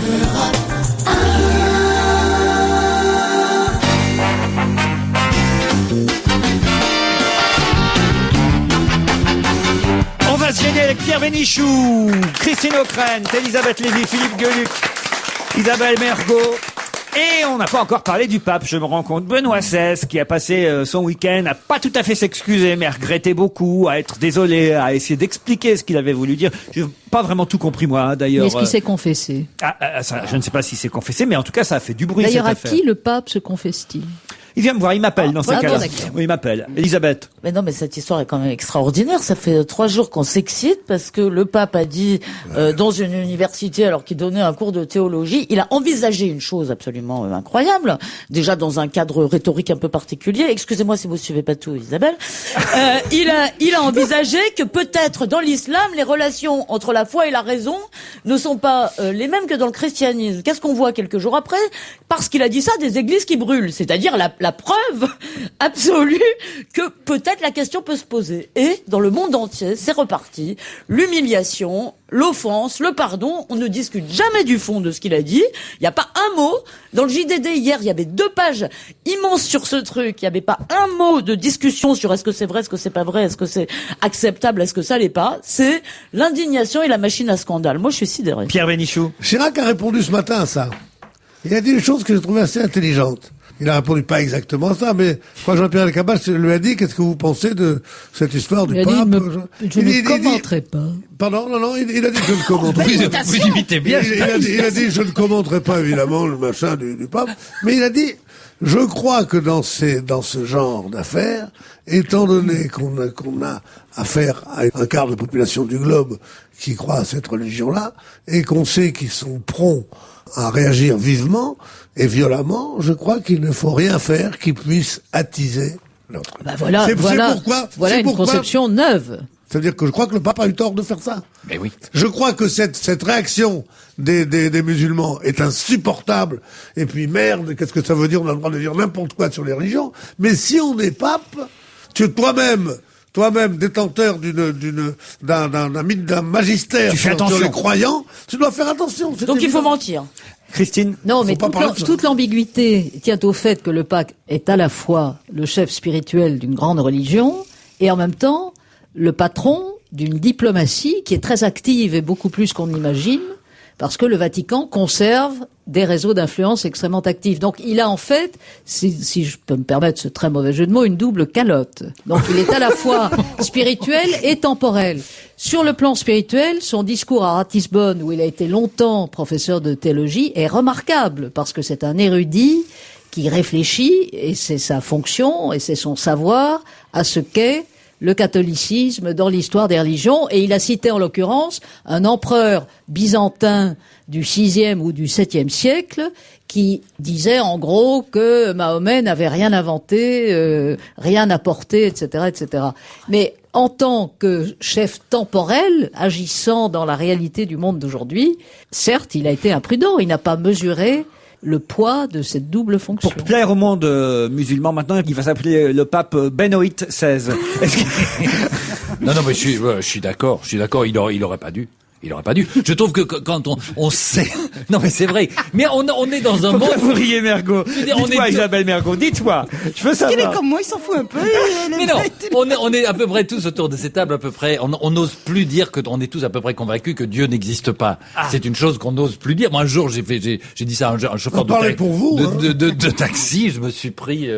On va se gêner avec Pierre Bénichou, Christine O'Krent, Elisabeth Lévy, Philippe Gueluc, Isabelle Mergo. Et on n'a pas encore parlé du pape, je me rends compte. Benoît XVI, qui a passé son week-end, à pas tout à fait s'excuser, mais à regretter beaucoup, à être désolé, à essayer d'expliquer ce qu'il avait voulu dire. Je n'ai pas vraiment tout compris, moi, d'ailleurs. Mais est-ce qu'il s'est confessé? Ça, je ne sais pas s'il s'est confessé, mais en tout cas, ça a fait du bruit, D'ailleurs, cette à affaire. qui le pape se confesse-t-il? Il vient me voir, il m'appelle dans ces ah, cas-là. bon, d'accord. Oui, il m'appelle. Elisabeth. Mais non, mais cette histoire est quand même extraordinaire. Ça fait 3 jours qu'on s'excite parce que le pape a dit dans une université, alors qu'il donnait un cours de théologie, il a envisagé une chose absolument incroyable. Déjà dans un cadre rhétorique un peu particulier. Excusez-moi si vous suivez pas tout, Isabelle. Il a envisagé que peut-être dans l'islam, les relations entre la foi et la raison ne sont pas les mêmes que dans le christianisme. Qu'est-ce qu'on voit quelques jours après? Parce qu'il a dit ça, des églises qui brûlent. C'est-à-dire la preuve absolue que peut-être la question peut se poser. Et dans le monde entier, c'est reparti. L'humiliation, l'offense, le pardon, on ne discute jamais du fond de ce qu'il a dit. Il n'y a pas un mot. Dans le JDD hier, il y avait 2 pages immenses sur ce truc. Il n'y avait pas un mot de discussion sur est-ce que c'est vrai, est-ce que c'est pas vrai, est-ce que c'est acceptable, est-ce que ça l'est pas. C'est l'indignation et la machine à scandale. Moi, je suis sidéré. Pierre Bénichou. Chirac a répondu ce matin à ça. Il a dit une chose que j'ai trouvée assez intelligente. il a répondu pas exactement ça, mais quand Jean-Pierre Elkabbach lui a dit, qu'est-ce que vous pensez de cette histoire du pape? Je ne commenterai pas. Pardon, non, il a dit je ne commenterai pas. Vous imitez bien. Il a dit je ne commenterai pas évidemment le machin du pape, mais il a dit je crois que dans ce genre d'affaires, étant donné qu'on a affaire à un quart de la population du globe qui croit à cette religion-là, et qu'on sait qu'ils sont prompts à réagir vivement et violemment, je crois qu'il ne faut rien faire qui puisse attiser l'autre. Voilà une conception neuve. C'est-à-dire que je crois que le pape a eu tort de faire ça. Mais oui. Je crois que cette réaction des musulmans est insupportable. Et puis merde, qu'est-ce que ça veut dire? On a le droit de dire n'importe quoi sur les religions. Mais si on est pape, tu es toi-même détenteur d'un magistère sur les croyants, tu dois faire attention. Donc il faut mentir. Christine? Non, mais toute l'ambiguïté tient au fait que le pape est à la fois le chef spirituel d'une grande religion et en même temps le patron d'une diplomatie qui est très active et beaucoup plus qu'on imagine, parce que le Vatican conserve des réseaux d'influence extrêmement actifs. Donc il a en fait, si je peux me permettre ce très mauvais jeu de mots, une double calotte. Donc il est à la fois spirituel et temporel. Sur le plan spirituel, son discours à Ratisbonne, où il a été longtemps professeur de théologie, est remarquable, parce que c'est un érudit qui réfléchit, et c'est sa fonction, et c'est son savoir, à ce qu'est le catholicisme dans l'histoire des religions, et il a cité en l'occurrence un empereur byzantin du 6e ou du 7e siècle qui disait en gros que Mahomet n'avait rien inventé, rien apporté, etc., etc. Mais en tant que chef temporel, agissant dans la réalité du monde d'aujourd'hui, certes, il a été imprudent, il n'a pas mesuré le poids de cette double fonction. Pour plaire au monde musulman, maintenant, il va s'appeler le pape Benoît XVI. Non, mais je suis d'accord. Il aurait pas dû. Je trouve que quand on sait, non mais c'est vrai, mais on est dans un monde. Pourquoi vous riez, Mergo? Dites-moi, Isabelle Mergo, dites-moi. Je veux savoir. Il est comme moi, il s'en fout un peu. Mais non, on est à peu près tous autour de cette table, à peu près. On n'ose plus dire qu'on est tous à peu près convaincus que Dieu n'existe pas. C'est une chose qu'on n'ose plus dire. Moi, un jour, j'ai dit ça à un chauffeur de taxi. Je me suis pris.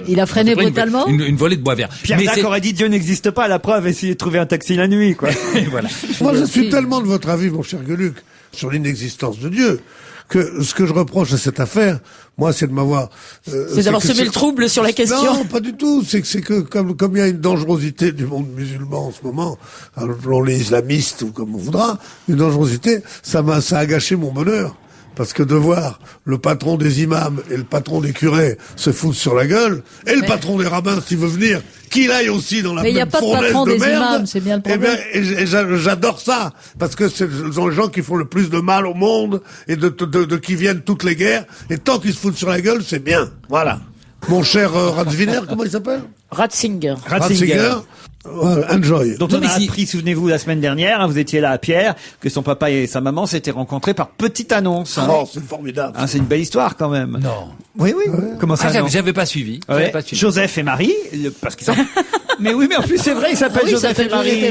Il a freiné brutalement. Une volée de bois vert. Pierre Dac aurait dit Dieu n'existe pas. La preuve, essayez de trouver un taxi la nuit, quoi. Et voilà. Moi, je suis tellement de votre avis, mon cher Gueluc, sur l'inexistence de Dieu, que ce que je reproche à cette affaire, moi, c'est de m'avoir... c'est d'avoir semé le trouble sur la question. Non, pas du tout. C'est que comme il y a une dangerosité du monde musulman en ce moment, selon les islamistes ou comme on voudra, une dangerosité, ça a gâché mon bonheur. Parce que de voir le patron des imams et le patron des curés se foutre sur la gueule, et le patron des rabbins, s'il veut venir, qu'il aille aussi dans la même fournaise de merde. Imams, c'est bien le problème. Et j'adore ça, parce que ce sont les gens qui font le plus de mal au monde, et de qui viennent toutes les guerres, et tant qu'ils se foutent sur la gueule, c'est bien. Voilà. Mon cher Ratzwiner, comment il s'appelle? Ratzinger. Enjoy. Dont on a appris, souvenez-vous, la semaine dernière, hein, vous étiez là à Pierre, que son papa et sa maman s'étaient rencontrés par petite annonce. Hein. Oh, c'est formidable. Ah, c'est une belle histoire quand même. Non. Oui. Comment ça? J'avais pas suivi. Ouais. Joseph et Marie, parce qu'ils sont... Mais oui, mais en plus c'est vrai, il s'appelle Joseph et Marie.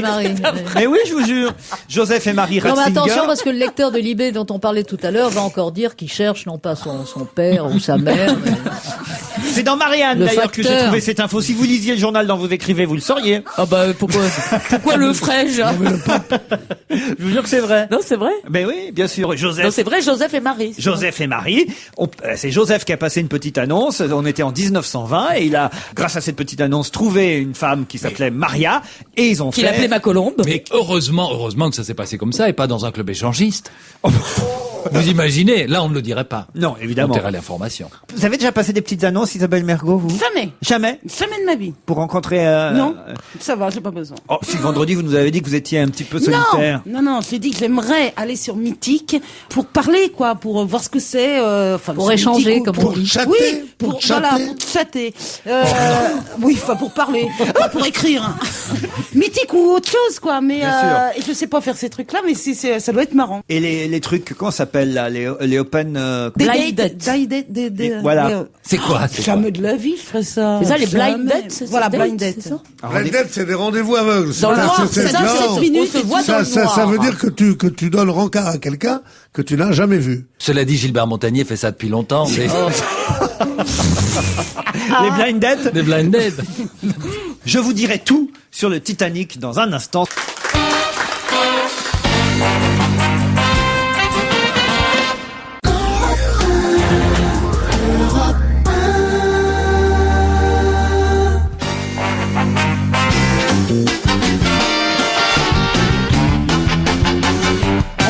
Mais oui, je vous jure. Joseph et Marie Ratzinger. Non, mais attention, parce que le lecteur de Libé dont on parlait tout à l'heure va encore dire qu'il cherche non pas son père ou sa mère, mais... C'est dans Marianne d'ailleurs que j'ai trouvé cette info. Si vous lisiez le journal dont vous écrivez, vous le sauriez. Ah bah pourquoi le ferais-je? Je vous jure que c'est vrai. Non, c'est vrai. Ben oui, bien sûr. Joseph. Non, c'est vrai, Joseph et Marie. Joseph et Marie. C'est Joseph qui a passé une petite annonce. On était en 1920 et il a, grâce à cette petite annonce, trouvé une femme qui s'appelait Maria et ils ont Qu'il appelait ma colombe. Mais heureusement que ça s'est passé comme ça et pas dans un club échangiste. Vous imaginez? Là, on ne le dirait pas. Non, évidemment. On tairait l'information. Vous avez déjà passé des petites annonces, Isabelle Mergo, vous? Jamais? Jamais de ma vie. Pour rencontrer... Non, ça va, j'ai pas besoin. Oh, si vendredi, vous nous avez dit que vous étiez un petit peu solitaire. Non, j'ai dit que j'aimerais aller sur Mythique pour parler, quoi, pour voir ce que c'est. Pour échanger, comme on dit. Chatter, oui, pour chatter. Voilà, pour chatter. Oui, enfin, pour parler, pas pour écrire. mythique ou autre chose, quoi. Mais Bien sûr. et je sais pas faire ces trucs-là, mais ça doit être marrant. Et les trucs, comment ça s'appelle là, les open Blind dates. Voilà. C'est quoi? Jamais de la vie, je ferais ça. C'est ça, les blind Jamais. dates, c'est Voilà, ça, blind date, date. c'est ça Blind date, c'est des rendez-vous aveugles. Dans le noir, C'est- c'est ça, non. 7 minutes, on se voit dans le Ça noir. veut dire que tu donnes rencard à quelqu'un que tu n'as jamais vu. Cela dit, Gilbert Montagnier fait ça depuis longtemps. les blind dates. Des blind dates. Je vous dirai tout sur le Titanic dans un instant.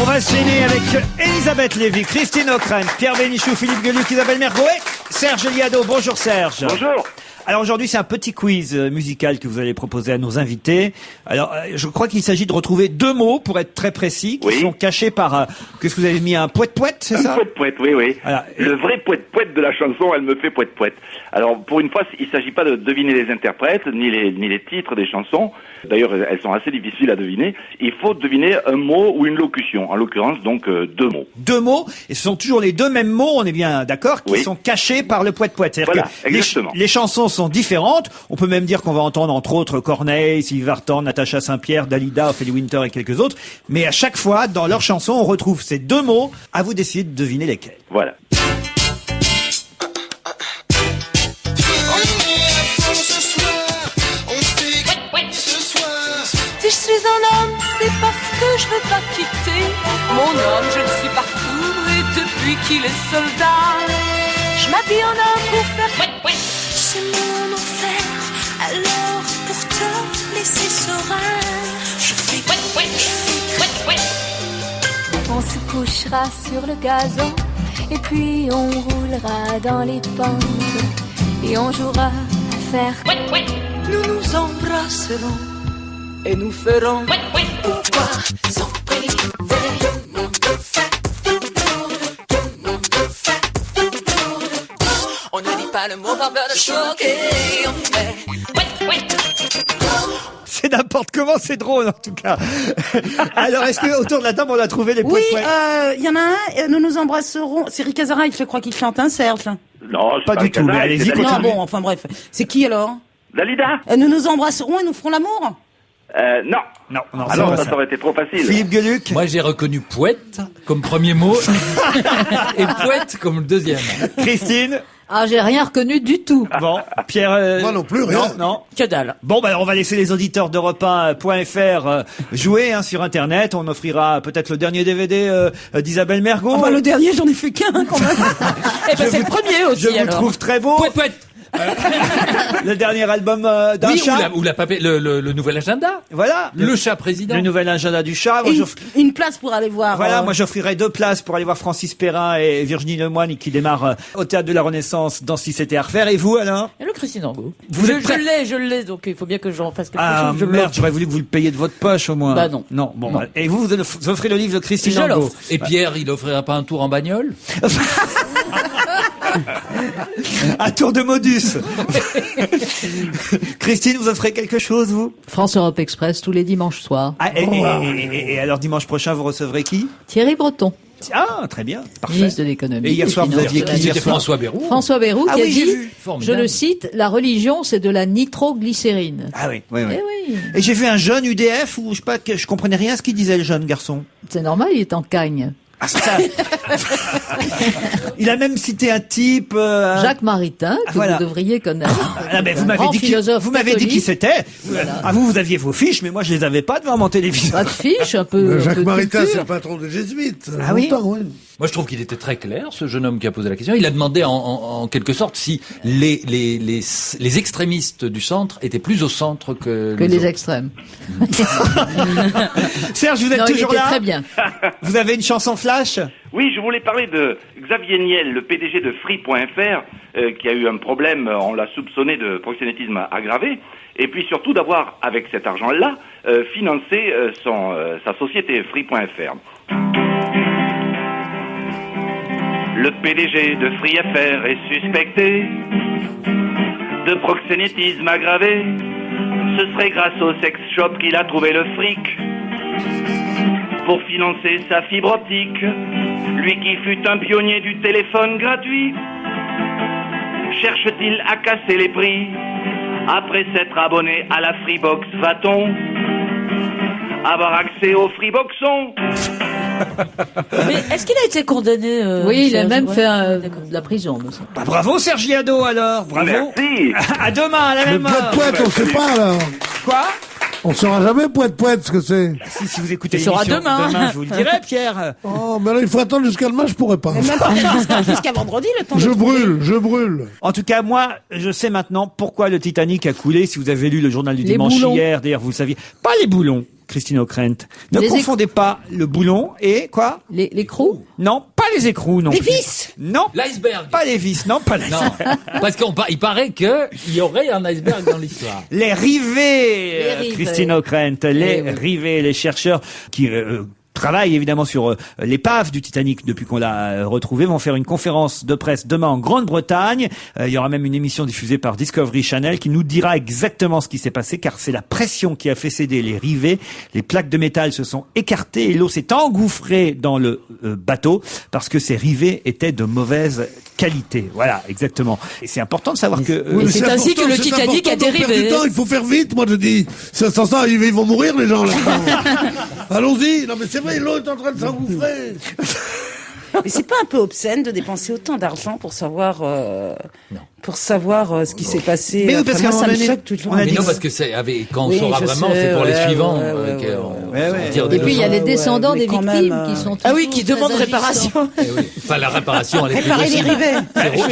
On va se gêner avec Elisabeth Lévy, Christine O'Krent, Pierre Bénichou, Philippe Gueluc, Isabelle Mergo et Serge Liado. Bonjour Serge. Bonjour. Alors aujourd'hui, c'est un petit quiz musical que vous allez proposer à nos invités. Alors, je crois qu'il s'agit de retrouver deux mots, pour être très précis, qui Oui. sont cachés par... qu'est-ce que vous avez mis? Un poète-poète, c'est ça? Poète-poète, oui, oui. Voilà. Le vrai poète-poète de la chanson, elle me fait poète-poète. Alors, pour une fois, il s'agit pas de deviner les interprètes, ni les titres des chansons. D'ailleurs, elles sont assez difficiles à deviner. Il faut deviner un mot ou une locution. En l'occurrence, donc, deux mots. Deux mots, et ce sont toujours les deux mêmes mots, on est bien d'accord, qui Oui. sont cachés par le poète-poète. C'est-à-dire Voilà, que exactement. les chansons sont différentes. On peut même dire qu'on va entendre, entre autres, Corneille, Sylvie Vartan, Natacha Saint-Pierre, Dalida, Ophélie Winter et quelques autres. Mais à chaque fois, dans leurs chansons, on retrouve ces deux mots. À vous d'essayer de deviner lesquels. Voilà. Si je suis un homme, c'est parce que je veux pas quitter mon homme, je le suis partout et depuis qu'il est soldat, je m'habille en homme pour faire c'est mon enfer, alors pour te laisser serein, je fais on se couchera sur le gazon et puis on roulera dans les pentes et on jouera à faire nous nous embrasserons et nous ferons pourquoi s'en priver. On ne dit pas le mot par peur de choquer, on fait C'est n'importe comment, c'est drôle en tout cas. Alors, est-ce que autour de la table, on a trouvé les Oui, poètes? il y en a un, nous nous embrasserons. C'est Rick Azaraï, je crois qu'il chante, hein, Serge? Non, c'est Pas du tout, mais Rick allez-y, Azaraï, c'est Non, continuez. bon, enfin bref. C'est qui alors? Dalida. Nous nous embrasserons et nous ferons l'amour? Non. Non, non, Ah c'est non, pas ça ça. aurait été trop facile. Philippe Gueluc? Moi, j'ai reconnu poète comme premier mot et poète comme le deuxième. Christine? Ah, j'ai rien reconnu du tout. Bon, Pierre... Moi non plus, rien. Non. Que dalle. Bon, bah, on va laisser les auditeurs d'Europe 1.fr jouer sur Internet. On offrira peut-être le dernier DVD d'Isabelle Mergo. Ah bah, le dernier, j'en ai fait qu'un, quand même. Eh ben, c'est le premier aussi, Je vous alors. trouve très beau. Poète, poète. Le dernier album d'un Oui, chat. ou le nouvel agenda. Voilà. Le chat président. Le nouvel agenda du chat. Moi, Et j'offre- une place pour aller voir. Voilà, moi j'offrirai 2 places pour aller voir Francis Perrin et Virginie Lemoine qui démarrent au Théâtre de la Renaissance dans Si c'était à refaire. Et vous, Alain? Et le Christine Angot. Vous êtes prêt Je l'ai, donc il faut bien que j'en fasse quelque Ah chose. Je merde, l'offre. j'aurais voulu que vous le payiez de votre poche au moins. Bah non. Non, bon. Non. Et vous offrez le livre de Christine Je Angot. l'offre. Et Pierre, il offrira pas un tour en bagnole? Un tour de modus. Christine, vous offrez quelque chose, vous? France Europe Express tous les dimanches soirs. Ah, et alors dimanche prochain, vous recevrez qui? Thierry Breton, Ah, très bien. Parfait. ministre de l'économie. Et hier soir, des vous Finances. aviez qui hier C'était soir? François Bayrou. François Bayrou Ah qui oui, a j'ai dit, vu. je Formidable. le cite, la religion c'est de la nitroglycérine. Ah oui, oui, oui. Eh oui, Et j'ai vu un jeune UDF où je sais pas, que je comprenais rien à ce qu'il disait le jeune garçon. c'est normal, il est en cagne. Ah, ça. Il a même cité un type. Jacques Maritain, que voilà. vous devriez connaître. Ah, ben, vous Un m'avez grand dit qui, philosophe vous m'avez dit catholique. qui c'était. Voilà. Ah, vous aviez vos fiches, mais moi je les avais pas devant mon téléviseur. Pas de fiche, un peu. un Jacques peu de Maritain, culture. c'est le patron des Jésuites. Ah oui. Longtemps, oui. Moi, je trouve qu'il était très clair, ce jeune homme qui a posé la question. Il a demandé en quelque sorte si les extrémistes du centre étaient plus au centre que Que les autres. extrêmes. Serge, vous êtes Non, il toujours était là? très bien. Vous avez une chanson flash? Oui, je voulais parler de Xavier Niel, le PDG de Free.fr, qui a eu un problème, on l'a soupçonné de proxénétisme aggravé, et puis surtout d'avoir, avec cet argent-là, financé sa société Free.fr. Le PDG de Free.fr est suspecté de proxénétisme aggravé. Ce serait grâce au sex shop qu'il a trouvé le fric pour financer sa fibre optique. Lui qui fut un pionnier du téléphone gratuit, cherche-t-il à casser les prix? Après s'être abonné à la Freebox, va-t-on avoir accès au Freeboxon? Mais est-ce qu'il a été condamné Oui, il a Serge, même ouais. fait de la prison. me semble. Bah, bravo Sergiado alors, bravo. Merci. À demain, à la Le même heure. poète, on sait pas, alors. Quoi? On saura jamais poète ce que c'est. Si vous écoutez Ce sera l'émission demain. je vous le dirai, Pierre. Oh, mais là, il faut attendre jusqu'à demain, je pourrais pas. Mais même pas jusqu'à vendredi, le temps Je de trouver. brûle. En tout cas, moi, je sais maintenant pourquoi le Titanic a coulé. Si vous avez lu le journal du Les dimanche boulons. hier, d'ailleurs, vous le saviez. Pas les boulons, Christine O'Krent. Ne Les confondez pas le boulon et quoi? Les crocs. Non, pas les écrous, non. Les plus. vis. Non. L'iceberg. Pas les vis, non, pas les Non, parce il paraît que il y aurait un iceberg dans l'histoire. Les rivets, Les rivets. Christine O'Krent, les rivets, les chercheurs qui travaillent évidemment sur l'épave du Titanic depuis qu'on l'a retrouvé, vont faire une conférence de presse demain en Grande-Bretagne. Il y aura même une émission diffusée par Discovery Channel qui nous dira exactement ce qui s'est passé, car c'est la pression qui a fait céder les rivets. Les plaques de métal se sont écartées et l'eau s'est engouffrée dans le bateau parce que ces rivets étaient de mauvaise qualité. Voilà, exactement. Et c'est important de savoir que... Oui, mais c'est ainsi important, que le c'est Titanic a important de perdre dérivé. du temps, il faut faire vite, moi je dis. Sans ça, ils vont mourir les gens là. Allons-y. Non mais c'est vrai, l'eau est en train de s'engouffrer. Mais c'est pas un peu obscène de dépenser autant d'argent pour savoir ce qui s'est passé. Mais oui, parce moi, qu'à un ça me moment donné, choque tout le temps. on a Mais dit non, que- parce que quand on Oui, saura je vraiment, sais, c'est pour les ouais, suivants. ouais, ouais, qu'on ouais. tire Et puis il y a les Ouais, descendants mais des quand victimes même, qui sont Ah oui, toujours qui très demandent agissants. réparation. Eh oui. Enfin, la réparation, elle est plus Réparer les possible. rivets.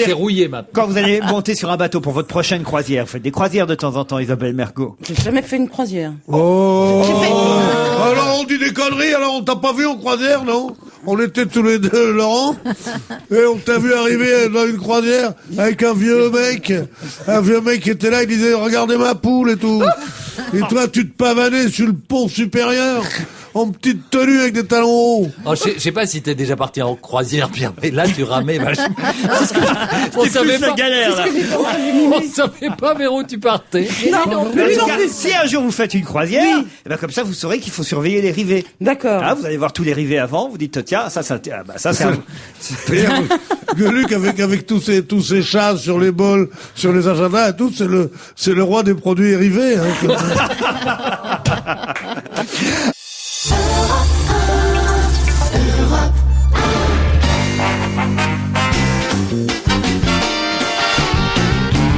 C'est rouillé maintenant. Quand vous allez monter sur un bateau pour votre prochaine croisière, vous faites des croisières de temps en temps, Isabelle Mergo. J'ai jamais fait une croisière. Oh. J'ai fait- Alors on dit des conneries, alors on t'a pas vu en croisière, non? On était tous les deux, Laurent, et on t'a vu arriver dans une croisière avec un vieux mec qui était là, il disait regardez ma poule et tout. Et toi tu te pavanais sur le pont supérieur en petite tenue avec des talons hauts. Oh, je sais pas si t'es déjà parti en croisière, Pierre, mais là, tu ramais vachement. On savait la pas, galère, là. on savait pas vers où tu partais. En tout cas, si un jour vous faites une croisière, eh ben comme ça vous saurez qu'il faut surveiller les rivets. D'accord. Ah, vous allez voir tous les rivets avant, vous dites tiens, ça c'est Gueuluc avec tous ces chats sur les bols, sur les agendas et tout, c'est le roi des produits rivés. Hein.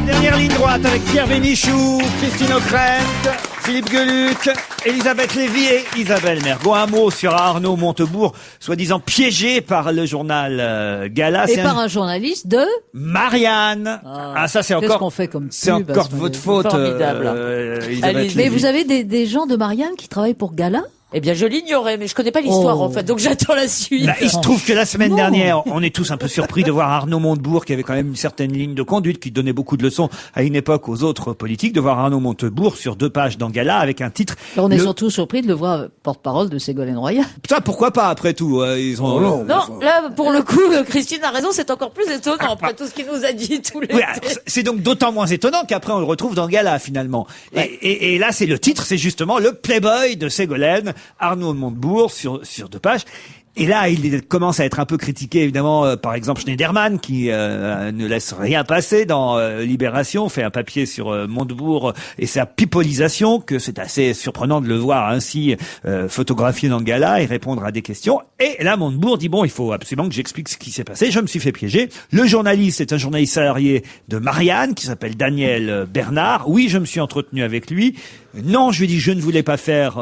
Dernière ligne droite avec Pierre Bénichou, Christine O'Krent, Philippe Gueluc, Elisabeth Lévy et Isabelle Mergo. Un mot sur Arnaud Montebourg, soi-disant piégé par le journal Gala. Et C'est par un journaliste de... Marianne. Ah, ça c'est Qu'est-ce encore... qu'on fait comme C'est pub à encore ce de votre moment-là? faute, Formidable. Elisabeth Allez-y. Mais Lévy. vous avez des gens de Marianne qui travaillent pour Gala? Eh bien, je l'ignorais, mais je connais pas l'histoire, Oh. en fait, donc j'attends la suite. Bah, il se trouve que la semaine Non. dernière, on est tous un peu surpris de voir Arnaud Montebourg, qui avait quand même une certaine ligne de conduite, qui donnait beaucoup de leçons à une époque aux autres politiques, de voir Arnaud Montebourg sur 2 pages dans Gala avec un titre. On est Le- surtout surpris de le voir porte-parole de Ségolène Royal. Putain, pourquoi pas après tout ils ont... Oh non. Non, là, pour le coup, Christine a raison, c'est encore plus étonnant après tout ce qu'il nous a dit tous les Oui, alors, c'est donc d'autant moins étonnant qu'après on le retrouve dans Gala finalement. Et là c'est le titre, c'est justement le Playboy de Ségolène, Arnaud Montebourg sur 2 pages. Et là, il commence à être un peu critiqué, évidemment, par exemple Schneiderman, qui ne laisse rien passer dans Libération, fait un papier sur Montebourg et sa pipolisation, que c'est assez surprenant de le voir ainsi photographié dans le Gala et répondre à des questions. Et là, Montebourg dit, bon, il faut absolument que j'explique ce qui s'est passé, je me suis fait piéger. Le journaliste est un journaliste salarié de Marianne, qui s'appelle Daniel Bernard. Oui, je me suis entretenu avec lui. Non, je lui ai dit, je ne voulais pas faire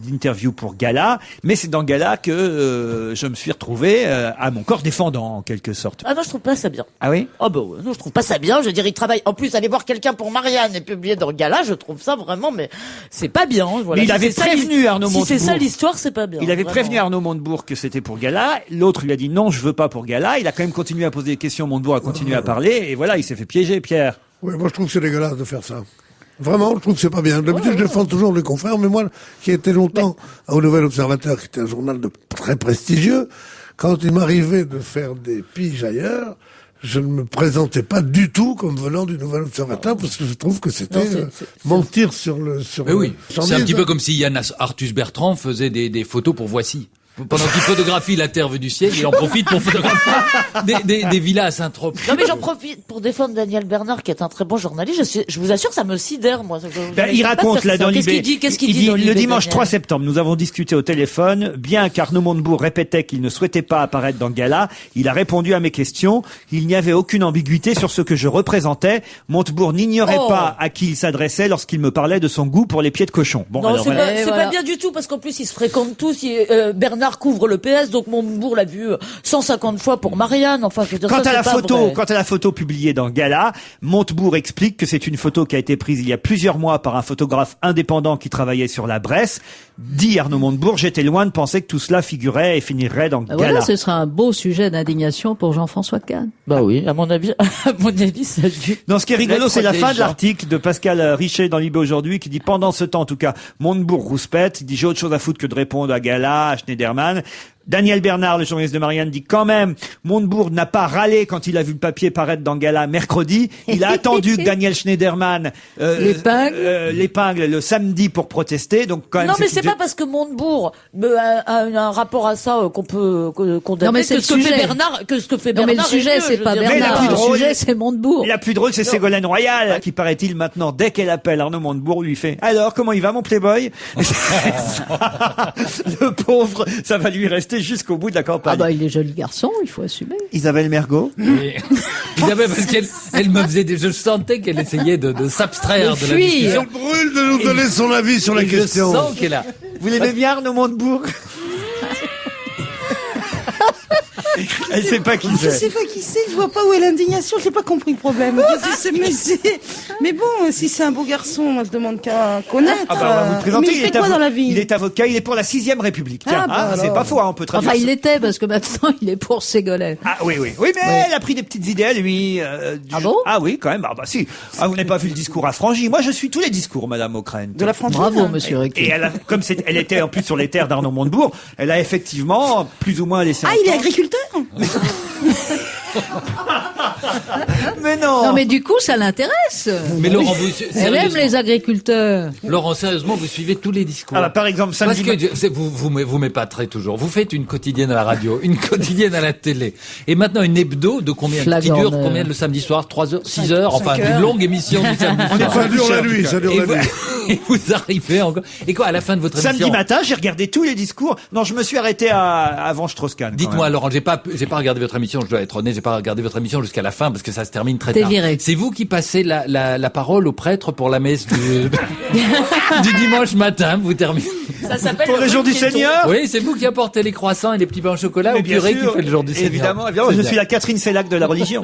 d'interview pour Gala, mais c'est dans Gala que je me suis retrouvé à mon corps défendant, en quelque sorte. Ah non, je trouve pas ça bien. Ah oui? Ah bah ouais, non, je trouve pas ça bien. Je veux dire, il travaille. En plus, aller voir quelqu'un pour Marianne et publier dans le Gala, je trouve ça vraiment, mais c'est pas bien. Voilà. Mais il Si avait c'est ça, prévenu Arnaud Si c'est ça Montebourg. l'histoire, c'est pas bien. Il avait vraiment. prévenu Arnaud Montebourg que c'était pour Gala. L'autre lui a dit non, je veux pas pour Gala. Il a quand même continué à poser des questions. Montebourg a continué à parler. Et voilà, il s'est fait piéger, Pierre. Oui, moi je trouve que c'est dégueulasse de faire ça. Vraiment, je trouve que c'est pas bien. D'habitude, je défends toujours les confrères, mais moi, qui ai été longtemps au Nouvel Observateur, qui était un journal très prestigieux, quand il m'arrivait de faire des piges ailleurs, je ne me présentais pas du tout comme venant du Nouvel Observateur parce que je trouve que c'était mentir sur le. Mais oui, c'est un petit peu comme si Yann Arthus Bertrand faisait des photos pour Voici. Pendant qu'il photographie la Terre vue du ciel, il en profite pour photographier des villas à Saint-Tropez. Non mais j'en profite pour défendre Daniel Bernard, qui est un très bon journaliste. Je vous assure, ça me sidère, moi. Il raconte là dans Libé. Qu'est-ce qu'il dit le dimanche 3 septembre, nous avons discuté au téléphone. Bien qu'Arnaud Montebourg répétait qu'il ne souhaitait pas apparaître dans le gala, il a répondu à mes questions. Il n'y avait aucune ambiguïté sur ce que je représentais. Montebourg n'ignorait pas à qui il s'adressait lorsqu'il me parlait de son goût pour les pieds de cochon. Bon, non, alors, c'est pas bien du tout, parce qu'en plus ils se fréquentent tous. Bernard couvre le PS, donc Montebourg l'a vu 150 fois pour Marianne. Enfin, je veux dire, quant à la photo publiée dans Gala, Montebourg explique que c'est une photo qui a été prise il y a plusieurs mois par un photographe indépendant qui travaillait sur la Bresse. Dit Arnaud Montebourg, j'étais loin de penser que tout cela figurait et finirait dans Gala. Voilà, ce sera un beau sujet d'indignation pour Jean-François Kahn. Bah oui, à mon avis, ça a dû. Non, ce qui est rigolo, c'est la fin de l'article de Pascal Richet dans Libé aujourd'hui qui dit pendant ce temps, en tout cas, Montebourg rouspète. Il dit j'ai autre chose à foutre que de répondre à Gala, à Schneiderman. Daniel Bernard, le journaliste de Marianne, dit quand même, Montebourg n'a pas râlé quand il a vu le papier paraître dans Gala mercredi. Il a attendu que Daniel Schneiderman l'épingle le samedi pour protester. Donc quand même. Non, mais c'est pas parce que Montebourg a un rapport à ça qu'on peut condamner. Non, mais c'est ce que fait Bernard. Non, mais le sujet, c'est pas Bernard. Le sujet, c'est Montebourg. La plus drôle, c'est Ségolène Royal, qui paraît-il maintenant, dès qu'elle appelle Arnaud Montebourg, lui fait alors comment il va mon Playboy? Le pauvre, ça va lui rester jusqu'au bout de la campagne. Ah bah il est joli garçon, il faut assumer. Isabelle Mergo. Isabelle, parce qu'elle me faisait je sentais qu'elle essayait de s'abstraire de la discussion. Elle brûle de nous donner son avis sur la question. Je sens qu'elle a. Vous l'aimez bien Arnaud Montebourg? Elle sait pas qui c'est. Je sais pas qui c'est, je vois pas où est l'indignation, j'ai pas compris le problème. Mais bon, si c'est un beau garçon, moi je demande qu'à connaître. Ah bah, vous le présentez, mais il fait quoi dans la vie? Il est avocat, il est pour la 6ème République. Tiens, c'est pas faux, on peut traduire. Enfin, il l'était, parce que maintenant, il est pour Ségolène. Ah oui, mais elle a pris des petites idées, lui. Ah bon? Ah oui, quand même. Ah bah si. Ah, vous n'avez pas vu le discours à Frangy. Moi, je suis tous les discours, Madame Ockrent. De la Frangy. Bravo, monsieur Ruquier. Et elle était en plus sur les terres d'Arnaud Montebourg, elle a effectivement plus ou moins laissé. Ah, il est agriculteur? Mais non. Non, mais du coup, ça l'intéresse. Mais Laurent, elle aime les agriculteurs. Laurent, sérieusement, vous suivez tous les discours. Ah bah, par exemple, samedi. Parce que vous m'épaterez toujours. Vous faites une quotidienne à la radio, une quotidienne à la télé. Et maintenant, une hebdo de combien? Qui dure combien le samedi soir? 3 heures? 6 heures? Enfin, une longue émission du samedi soir. Ça dure la nuit, ça dure la nuit. Et vous arrivez encore. Et quoi, à la fin de votre émission? Samedi matin, j'ai regardé tous les discours. Non, je me suis arrêté avant Strauss-Kahn. Dites-moi, Laurent, j'ai pas regardé votre émission, je dois être honnête, j'ai pas regardé votre émission jusqu'à la fin parce que ça se termine très tard. Viré. C'est vous qui passez la parole au prêtre pour la messe du dimanche matin, vous terminez. Ça s'appelle pour le jour du Seigneur. Oui, c'est vous qui apportez les croissants et les petits pains au chocolat au curé qui fait le jour du Seigneur. Évidemment, je suis la Catherine Sellac de la religion.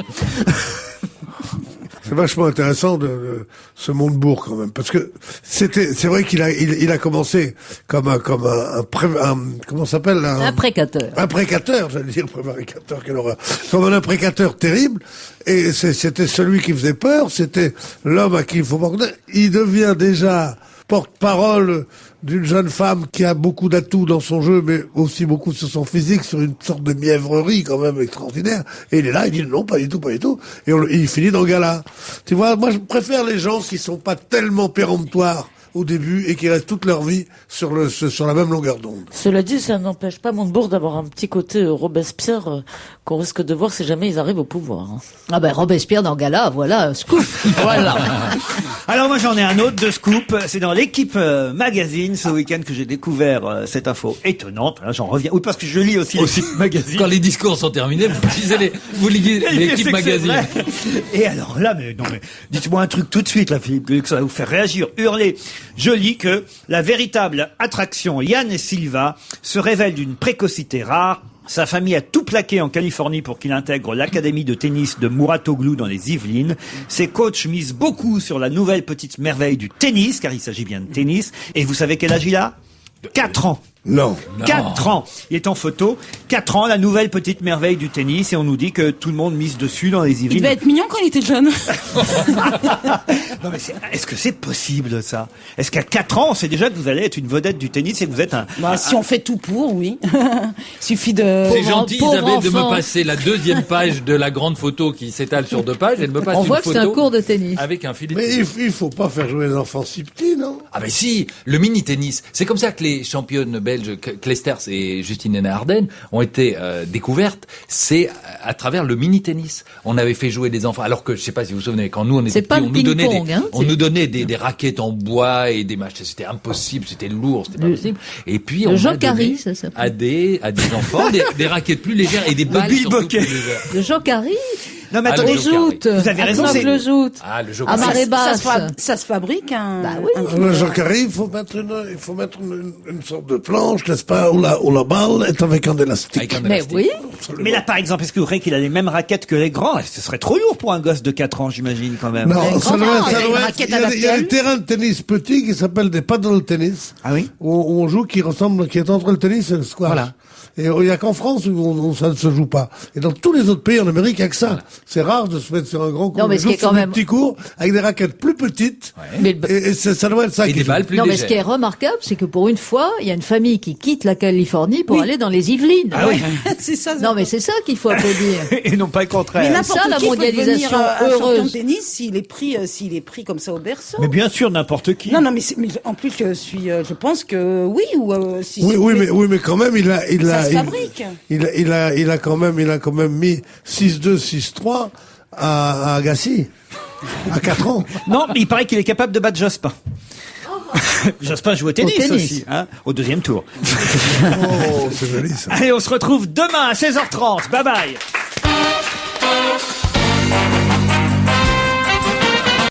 C'est vachement intéressant de ce Montebourg quand même, parce que c'est vrai qu'il a commencé comme un comment ça s'appelle là? Un précateur. Un précateur, j'allais dire prévaricateur, quelle horreur. Comme un imprécateur terrible, et c'était celui qui faisait peur, c'était l'homme à qui il faut pas connaître. Il devient déjà porte-parole d'une jeune femme qui a beaucoup d'atouts dans son jeu, mais aussi beaucoup sur son physique, sur une sorte de mièvrerie quand même extraordinaire. Et il est là, il dit non, pas du tout. Et il finit dans Gala. Tu vois, moi je préfère les gens qui sont pas tellement péremptoires au début et qui restent toute leur vie sur la même longueur d'onde. Cela dit, ça n'empêche pas Montebourg d'avoir un petit côté Robespierre qu'on risque de voir si jamais ils arrivent au pouvoir. Ah ben Robespierre dans Gala, voilà, scoop. Voilà. Alors moi j'en ai un autre de scoop, c'est dans l'Équipe Magazine ce week-end que j'ai découvert cette info étonnante. Là, j'en reviens. Oui, parce que je lis aussi l'Équipe Magazine. Quand les discours sont terminés, vous lisez l'Équipe Magazine. Et alors là, mais dites-moi un truc tout de suite, là, Philippe, que ça va vous faire réagir, hurler. Je lis que la véritable attraction Yann et Silva se révèle d'une précocité rare. Sa famille a tout plaqué en Californie pour qu'il intègre l'académie de tennis de Mouratoglou dans les Yvelines. Ses coachs misent beaucoup sur la nouvelle petite merveille du tennis, car il s'agit bien de tennis. Et vous savez quel âge il a? 4 ans. Non. 4 ans. Il est en photo. 4 ans, la nouvelle petite merveille du tennis. Et on nous dit que tout le monde mise dessus dans les Il Yvelines. devait être mignon quand il était jeune. Non, mais est-ce que c'est possible, ça? Est-ce qu'à 4 ans, on sait déjà que vous allez être une vedette du tennis et que vous êtes Si on fait tout pour, oui. Suffit de... C'est gentil, pauvre Isabelle, de me enfant. passer la 2e page de la grande photo qui s'étale sur 2 pages et de me passer On une voit que photo c'est un cours de tennis. avec un filet. Mais il faut pas faire jouer les enfants si petits, non? Ah ben si, le mini-tennis. C'est comme ça que les championnes belges Clijsters et Justine Henin-Ardenne ont été découvertes. C'est à travers le mini-tennis. On avait fait jouer des enfants, alors que je sais pas si vous vous souvenez, quand nous on était C'est petits, pas on le nous donnait ping-pong, hein, on nous donnait des raquettes en bois et des machins. C'était impossible, c'était lourd, c'était pas possible. Et puis on a Jean donné Carry, ça s'appelle. à des enfants des raquettes plus légères et des balles Bill surtout Bocquet. plus légères. Le Jean Carry, Non, mais Ah, attendez, le au Joe Carry. Zout. Vous avez raison, À c'est- le Zout. Ah, le jeu À marée basse. Ça se fabrique, hein. Bah oui. Le Jean Carré, il faut mettre une sorte de planche, n'est-ce pas, où la balle est avec un élastique. Avec un Mais élastique. oui. Mais là, par exemple, est-ce que vous croyez qu'il a les mêmes raquettes que les grands? Ce serait trop lourd pour un gosse de 4 ans, j'imagine, quand même. Non, ça doit être, il y a une raquette il y a des adaptable. terrains de tennis petits qui s'appellent des paddle tennis. Ah oui? Où on joue qui est entre le tennis et le squash. Voilà. Et il y a qu'en France où ça ne se joue pas. Et dans tous les autres pays en Amérique, il y a que ça. C'est rare de se mettre sur un grand cours. Non, mais de ce qui est jour, sur quand des même- petits cours avec des raquettes plus petites. Mais le- Et ça doit être ça Et qui des joue. balles plus Non, mais ce légères. qui est remarquable, c'est que pour une fois, il y a une famille qui quitte la Californie pour aller dans les Yvelines. Ah oui. C'est ça. Non, mais c'est ça qu'il faut applaudir. Et non pas le Mais contraire. n'importe ça, la qui peut devenir mondialisation un champion heureuse. de tennis s'il est pris comme ça au berceau. Mais bien sûr, n'importe qui. Non, mais en plus, je pense que oui, ou si Oui, mais quand même, ça se fabrique. il a quand même mis 6-2, 6-3 à Agassi. À 4 ans. Non, mais il paraît qu'il est capable de battre Jospin. Jospin joue au tennis, tennis. aussi, hein, au 2e tour. Oh, c'est joli, ça. Allez, on se retrouve demain à 16h30. Bye bye.